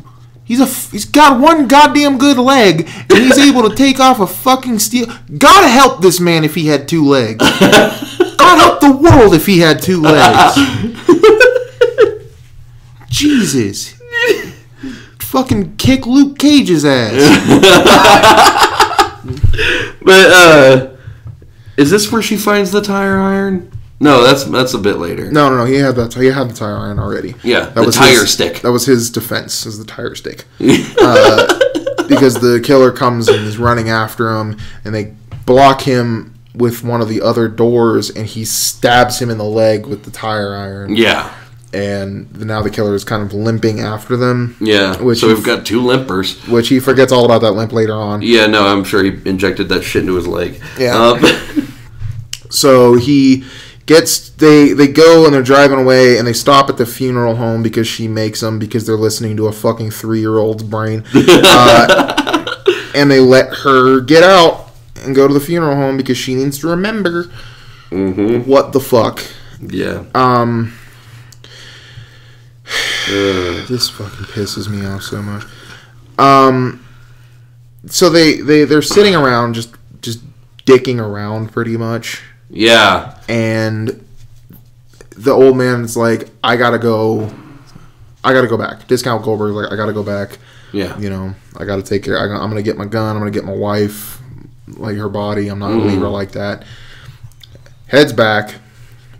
He's got one goddamn good leg, and he's able to take off a fucking steel. Gotta help this man if he had 2 legs. God help the world if he had 2 legs. Jesus. Fucking kick Luke Cage's ass. But, is this where she finds the tire iron? No, that's a bit later. No. He had the tire iron already. Yeah, that was tire stick. That was his defense, is the tire stick. Because the killer comes and is running after him, and they block him with one of the other doors, and he stabs him in the leg with the tire iron. Yeah. And now the killer is kind of limping after them. Yeah. So we've got 2 limpers. Which he forgets all about that limp later on. Yeah, no, I'm sure he injected that shit into his leg. Yeah. So they go and they're driving away, and they stop at the funeral home because she makes them, because they're listening to a fucking 3-year-old's brain. And they let her get out and go to the funeral home because she needs to remember what the fuck. Yeah. This fucking pisses me off so much. So they're sitting around just dicking around pretty much. Yeah. And the old man's like, I gotta go back. Discount Goldberg's like, I gotta go back. Yeah. You know, I gotta take care. I'm gonna get my gun. I'm gonna get my wife, like her body. I'm not gonna leave her like that. Heads back,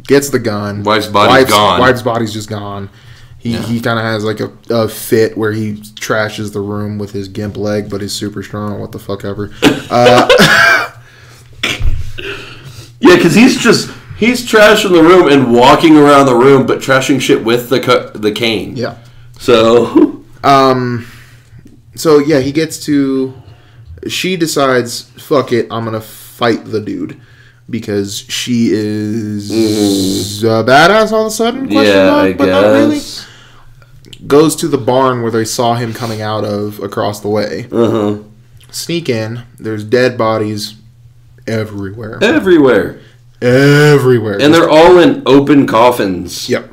gets the gun. Wife's body's gone. Wife's body's just gone. He kind of has like a fit where he trashes the room with his gimp leg, but he's super strong. What the fuck ever. Yeah, because he's trashing the room and walking around the room, but trashing shit with the cane. Yeah. So. So yeah, he gets to. She decides, fuck it, I'm gonna fight the dude because she is a badass all of a sudden. I but guess. Not really. Goes to the barn where they saw him coming out of across the way. Sneak in. There's dead bodies everywhere. Everywhere. And they're all in open coffins. Yep.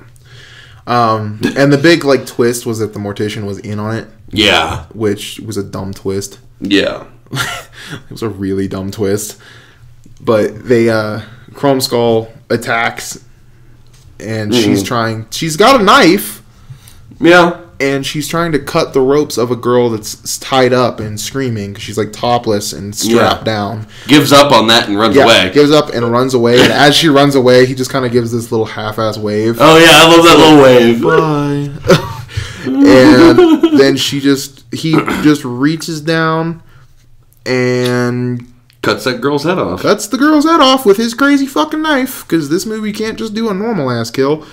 And the big twist was that the mortician was in on it. Yeah. Which was a dumb twist. Yeah. It was a really dumb twist. But they Chrome Skull attacks, and she's got a knife. Yeah. And she's trying to cut the ropes of a girl that's tied up and screaming because she's topless and strapped down. Gives up on that and runs away. Gives up and runs away. And as she runs away, he just kind of gives this little half-ass wave. Oh yeah, I love that little wave. Bye. And then he just reaches down and cuts that girl's head off. Cuts the girl's head off with his crazy fucking knife, because this movie can't just do a normal ass kill.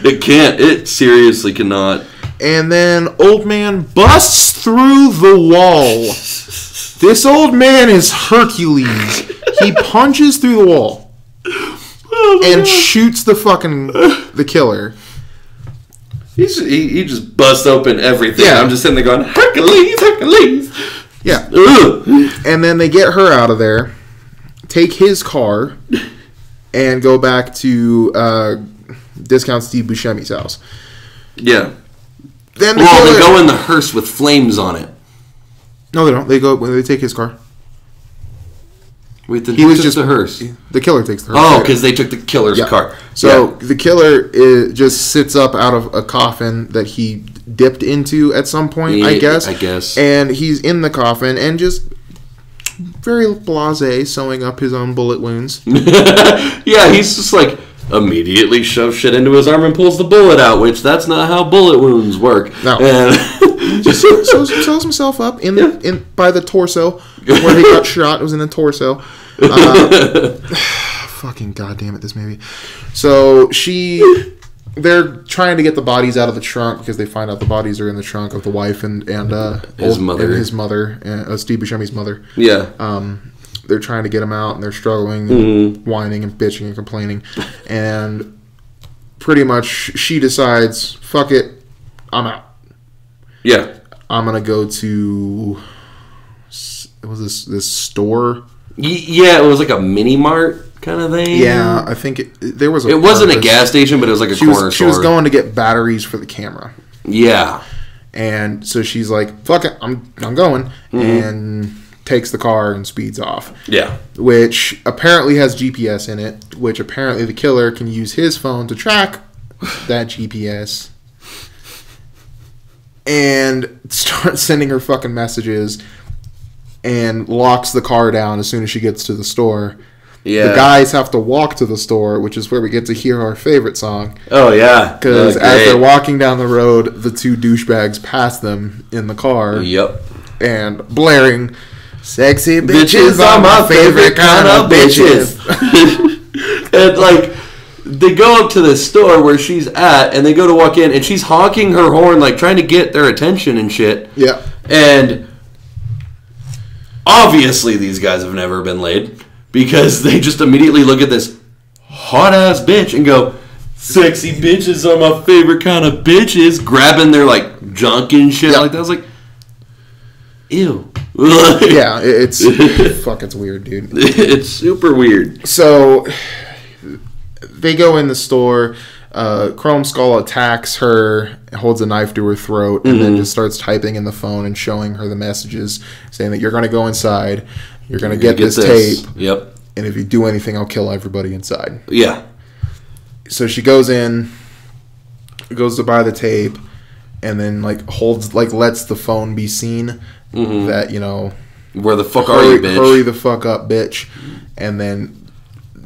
It can't. It seriously cannot. And then old man busts through the wall. This old man is Hercules. He punches through the wall and shoots the killer. He just busts open everything. Yeah. I'm just sitting there going, Hercules. Yeah. And then they get her out of there, take his car, and go back to discount Steve Buscemi's house. Yeah. Then they go in the hearse with flames on it. No, they don't. They take his car. Wait, he was just the hearse. The killer takes the hearse. Oh, because they took the killer's car. So the killer just sits up out of a coffin that he dipped into at some point, I guess. And he's in the coffin and just very blasé sewing up his own bullet wounds. Yeah, he's just like immediately shoves shit into his arm and pulls the bullet out, which that's not how bullet wounds work. No. He just sews himself up in by the torso where he got shot. It was in the torso. Fucking goddamn it, this movie. So they're trying to get the bodies out of the trunk because they find out the bodies are in the trunk of the wife and his mother, Steve Buscemi's mother. Yeah. They're trying to get them out and they're struggling, and whining and bitching and complaining, and pretty much she decides, fuck it, I'm out. Yeah. I'm gonna go to this store. Yeah, it was like a mini mart kind of thing. Yeah, I think there was. It wasn't a gas station, but it was like a corner store. She was going to get batteries for the camera. Yeah, and so she's like, "Fuck it, I'm going," and takes the car and speeds off. Yeah, which apparently has GPS in it. Which apparently the killer can use his phone to track that GPS. And starts sending her fucking messages and locks the car down as soon as she gets to the store. Yeah. The guys have to walk to the store, which is where we get to hear our favorite song. Oh, yeah. Because as they're walking down the road, the two douchebags pass them in the car. Yep. And blaring, "Sexy bitches are my favorite kind of bitches." And, like, they go up to the store where she's at, and they go to walk in, and she's honking her horn, like, trying to get their attention and shit. Yeah. And obviously these guys have never been laid, because they just immediately look at this hot-ass bitch and go, "Sexy bitches are my favorite kind of bitches," grabbing their, like, junk and shit like that. I was like, ew. Yeah, it's weird, dude. It's super weird. So they go in the store. Chrome Skull attacks her, holds a knife to her throat, and then just starts typing in the phone and showing her the messages saying that you're going to go inside, you're going to get this tape, yep, and if you do anything, I'll kill everybody inside. Yeah. So she goes in, goes to buy the tape, and then lets the phone be seen that, where the fuck are you, bitch? Hurry the fuck up, bitch. And then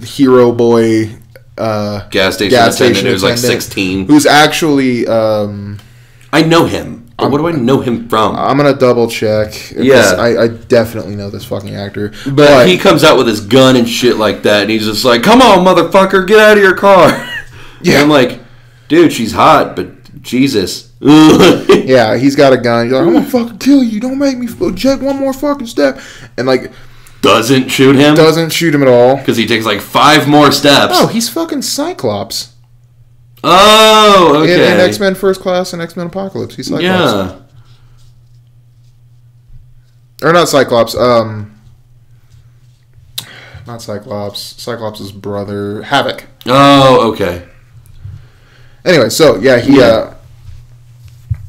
Hero Boy, gas station attendant who's like 16, who's actually I know him. But what do I know him from? I'm gonna double check. Yeah, I definitely know this fucking actor. But he comes out with his gun and shit like that, and he's just like, "Come on, motherfucker, get out of your car." Yeah, and I'm like, dude, she's hot, but Jesus. Yeah, he's got a gun. He's like, "I'm gonna fucking kill you. Don't make me check one more fucking step." And like, doesn't shoot him. Doesn't shoot him at all because he takes like 5 more steps. Oh, he's fucking Cyclops. Oh, okay. In X-Men First Class and X-Men Apocalypse, he's Cyclops. Yeah. Or not Cyclops. Not Cyclops. Cyclops' brother, Havoc. Oh, okay. Anyway, so yeah,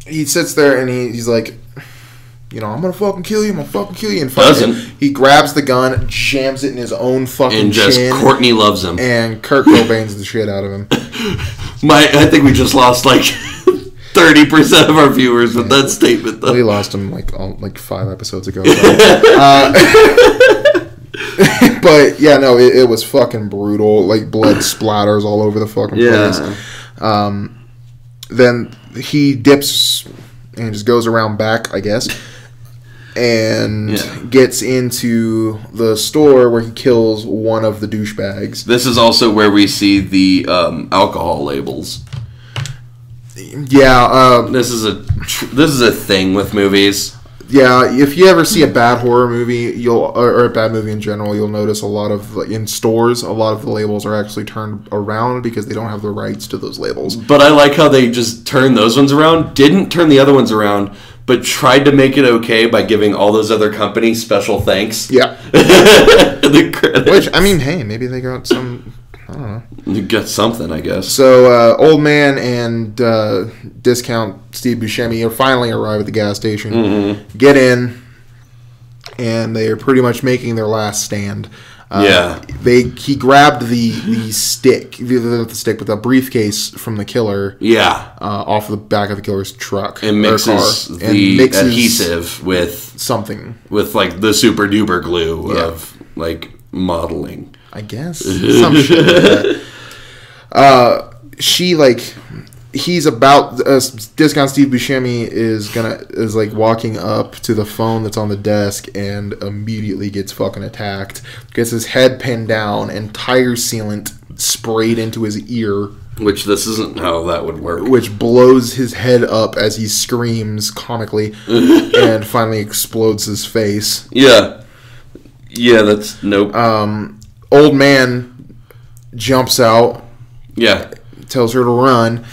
he sits there and he's like, I'm gonna fucking kill you. I'm gonna fucking kill you. And he grabs the gun, jams it in his own fucking chin. And just Courtney loves him. And Kurt Cobain's the shit out of him. I think we just lost like 30% of our viewers with that statement, though. We lost him like 5 episodes ago. But yeah, no, it was fucking brutal. Like blood splatters all over the fucking place. Then he dips and just goes around back, I guess, and gets into the store where he kills one of the douchebags. This is also where we see the alcohol labels. Yeah, this is a thing with movies. Yeah, if you ever see a bad horror movie, or a bad movie in general, you'll notice a lot of in stores, a lot of the labels are actually turned around because they don't have the rights to those labels. But I like how they just turned those ones around, didn't turn the other ones around, but tried to make it okay by giving all those other companies special thanks. Yeah. The credit. Which, I mean, hey, maybe they got some, I don't know. You get something, I guess. So, Old Man and Discount Steve Buscemi finally arrive at the gas station, get in, and they are pretty much making their last stand. He grabbed the stick, not the stick, but the briefcase from the killer. Off the back of the killer's truck and mixes the adhesive with something, with like the super duper glue of like modeling, I guess, some shit like that. He's about Discount Steve Buscemi is like walking up to the phone that's on the desk and immediately gets fucking attacked. Gets his head pinned down and tire sealant sprayed into his ear. Which this isn't how that would work. Which blows his head up as he screams comically and finally explodes his face. Yeah, that's nope. Old Man jumps out. Yeah. Tells her to run.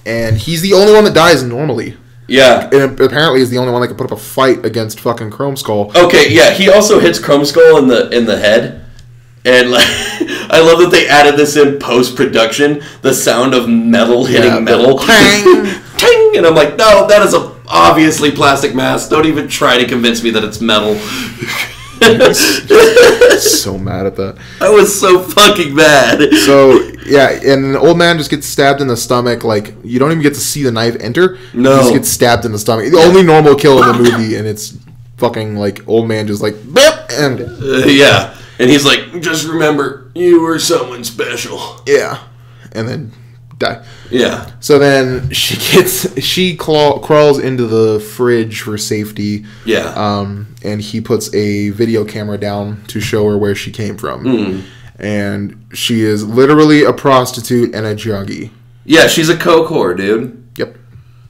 And he's the only one that dies normally. Yeah. And apparently he's the only one that can put up a fight against fucking Chrome Skull. Okay, yeah, he also hits Chrome Skull in the head. And like, I love that they added this in post-production, the sound of metal hitting metal. Tang! Ting! And I'm like, no, that is a obviously plastic mask. Don't even try to convince me that it's metal. So mad at that. I was so fucking mad. So yeah, and the Old Man just gets stabbed in the stomach. Like, you don't even get to see the knife enter. No, he just gets stabbed in the stomach. The only normal kill in the movie, and it's fucking like Old Man just like and yeah, and he's like, just remember, you were someone special. Yeah, and then die. Yeah. So then she crawls into the fridge for safety. Yeah. And he puts a video camera down to show her where she came from. And she is literally a prostitute and a junkie. Yeah, she's a coke whore, dude. Yep.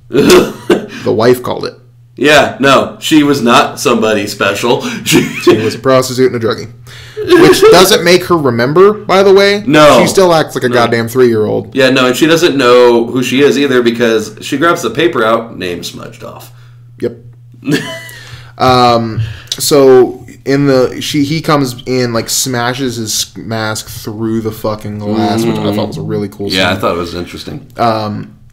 The wife called it. Yeah, no, she was not somebody special. She was a prostitute and a druggie. Which doesn't make her remember, by the way. No. She still acts like a goddamn 3-year-old. Yeah, no, and she doesn't know who she is either because she grabs the paper out, name smudged off. Yep. So he comes in, like, smashes his mask through the fucking glass, which I thought was a really cool scene. Yeah, I thought it was interesting.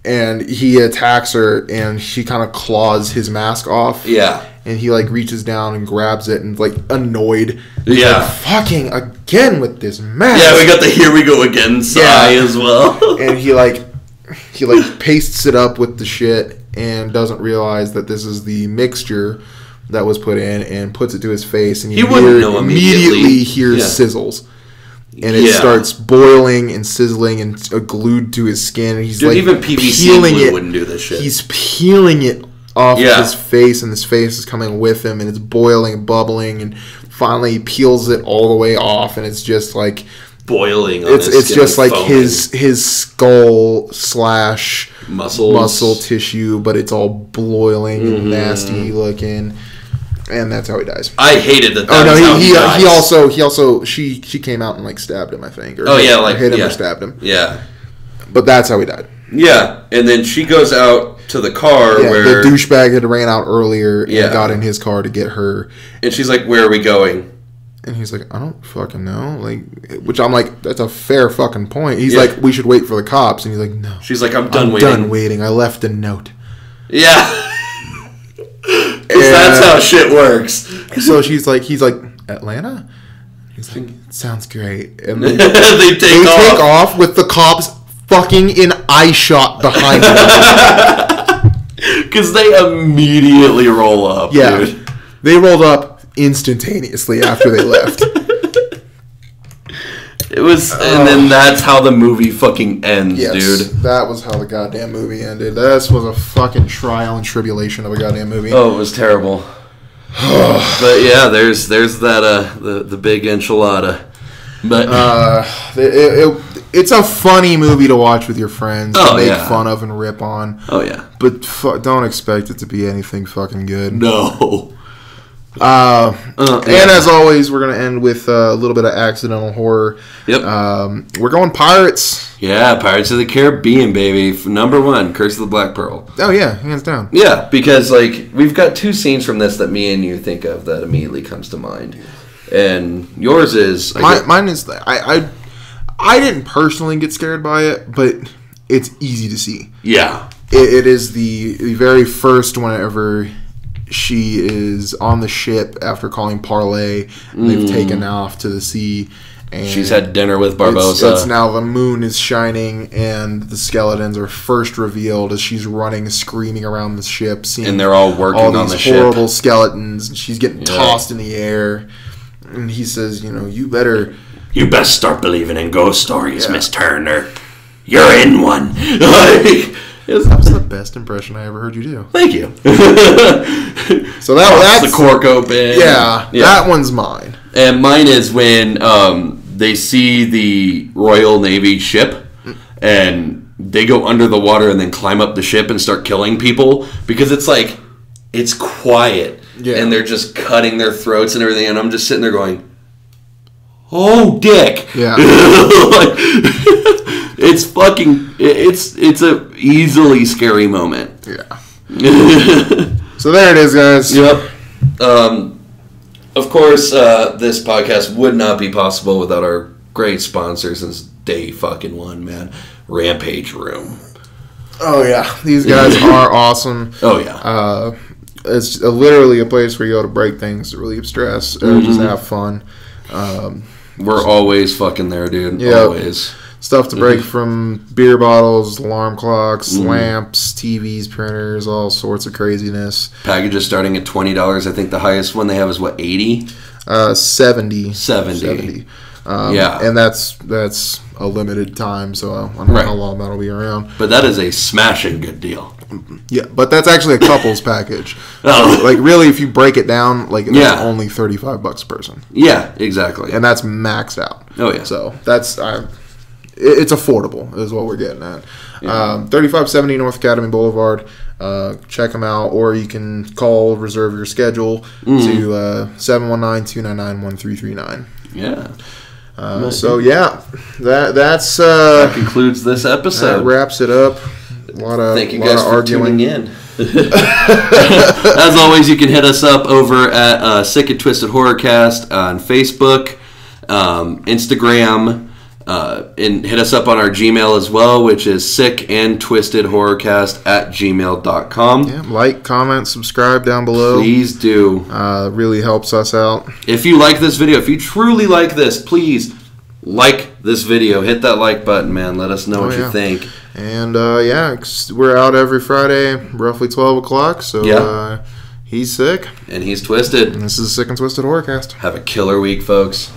And he attacks her, and she kind of claws his mask off. Yeah. And he, like, reaches down and grabs it and, like, annoyed. Yeah. Like, fucking again with this mask. Yeah, we got the here we go again sigh as well. And he pastes it up with the shit and doesn't realize that this is the mixture that was put in and puts it to his face. And he wouldn't know immediately. Hears sizzles. And it starts boiling and sizzling and glued to his skin. And he's like, even PVC glue wouldn't do this shit. He's peeling it off of his face, and his face is coming with him, and it's boiling and bubbling, and finally he peels it all the way off, and it's just like boiling. It's just like his skull / muscle tissue, but it's all boiling and nasty looking. And that's how he dies. I hated that. He also she came out and like stabbed him, I think. Or hit him or stabbed him. Yeah. But that's how he died. Yeah, and then she goes out to the car where the douchebag had ran out earlier and got in his car to get her. And she's like, "Where are we going?" And he's like, "I don't fucking know." Like, which I'm like, that's a fair fucking point. He's like, "We should wait for the cops," and he's like, "No." She's like, "I'm done waiting. I left a note." Yeah. Because that's how shit works. So he's like, Atlanta? He's like, sounds great. And they take off with the cops fucking in eye shot behind them. Because they immediately roll up, dude. They rolled up instantaneously after they left. It was, and then that's how the movie fucking ends, dude. That was how the goddamn movie ended. This was a fucking trial and tribulation of a goddamn movie. Oh, it was terrible. But yeah, there's that the big enchilada. But it's a funny movie to watch with your friends to make fun of and rip on. Oh yeah, but don't expect it to be anything fucking good. No. And as always, we're gonna end with a little bit of accidental horror. Yep. We're going pirates. Yeah, Pirates of the Caribbean, baby. Number 1, Curse of the Black Pearl. Oh yeah, hands down. Yeah, because like we've got 2 scenes from this that me and you think of that immediately comes to mind, and yours is mine is I didn't personally get scared by it, but it's easy to see. Yeah. It is the very first whenever she is on the ship after calling Parlay, and they've taken off to the sea. And she's had dinner with Barbossa. It's now the moon is shining, and the skeletons are first revealed as she's running, screaming around the ship. And they're all working on the ship. All these horrible skeletons, and she's getting tossed in the air. And he says, you best start believing in ghost stories, Miss Turner. You're in one. That was the best impression I ever heard you do. Thank you. So that's the cork open. Yeah, that one's mine. And mine is when they see the Royal Navy ship and they go under the water and then climb up the ship and start killing people because it's quiet and they're just cutting their throats and everything, and I'm just sitting there going, "Oh, dick!" Yeah. It's a easily scary moment. Yeah. So there it is, guys. Yep. Of course, this podcast would not be possible without our great sponsor since day fucking one, man. Rampage Room. Oh yeah, these guys are awesome. Oh yeah. It's literally a place where you go to break things, to relieve stress, or just have fun. We're always fucking there, dude. Yep. Always. Stuff to break from beer bottles, alarm clocks, lamps, TVs, printers, all sorts of craziness. Packages starting at $20. I think the highest one they have is what, 80? 70. 70. Yeah. And that's a limited time, so I don't know how long that'll be around. But that is a smashing good deal. Yeah, but that's actually a couple's package. So, really, if you break it down, that's only $35 a person. Yeah, exactly. And that's maxed out. Oh, yeah. So that's... it's affordable, is what we're getting at. 3570 North Academy Boulevard. Check them out, or you can call, reserve your schedule to 719-299-1339. Yeah. So that's that concludes this episode. That wraps it up. Thank you guys for tuning in. As always, you can hit us up over at Sik&TwistedHorrorcast on Facebook, Instagram. And hit us up on our Gmail as well, which is sikandtwistedhorrorcast@gmail.com. Yeah, like, comment, subscribe down below. Please do. Really helps us out. If you like this video, if you truly like this, please like this video. Hit that like button, man. Let us know what you think. And we're out every Friday, roughly 12 o'clock. So he's sick. And he's twisted. And this is Sik and Twisted Horrorcast. Have a killer week, folks.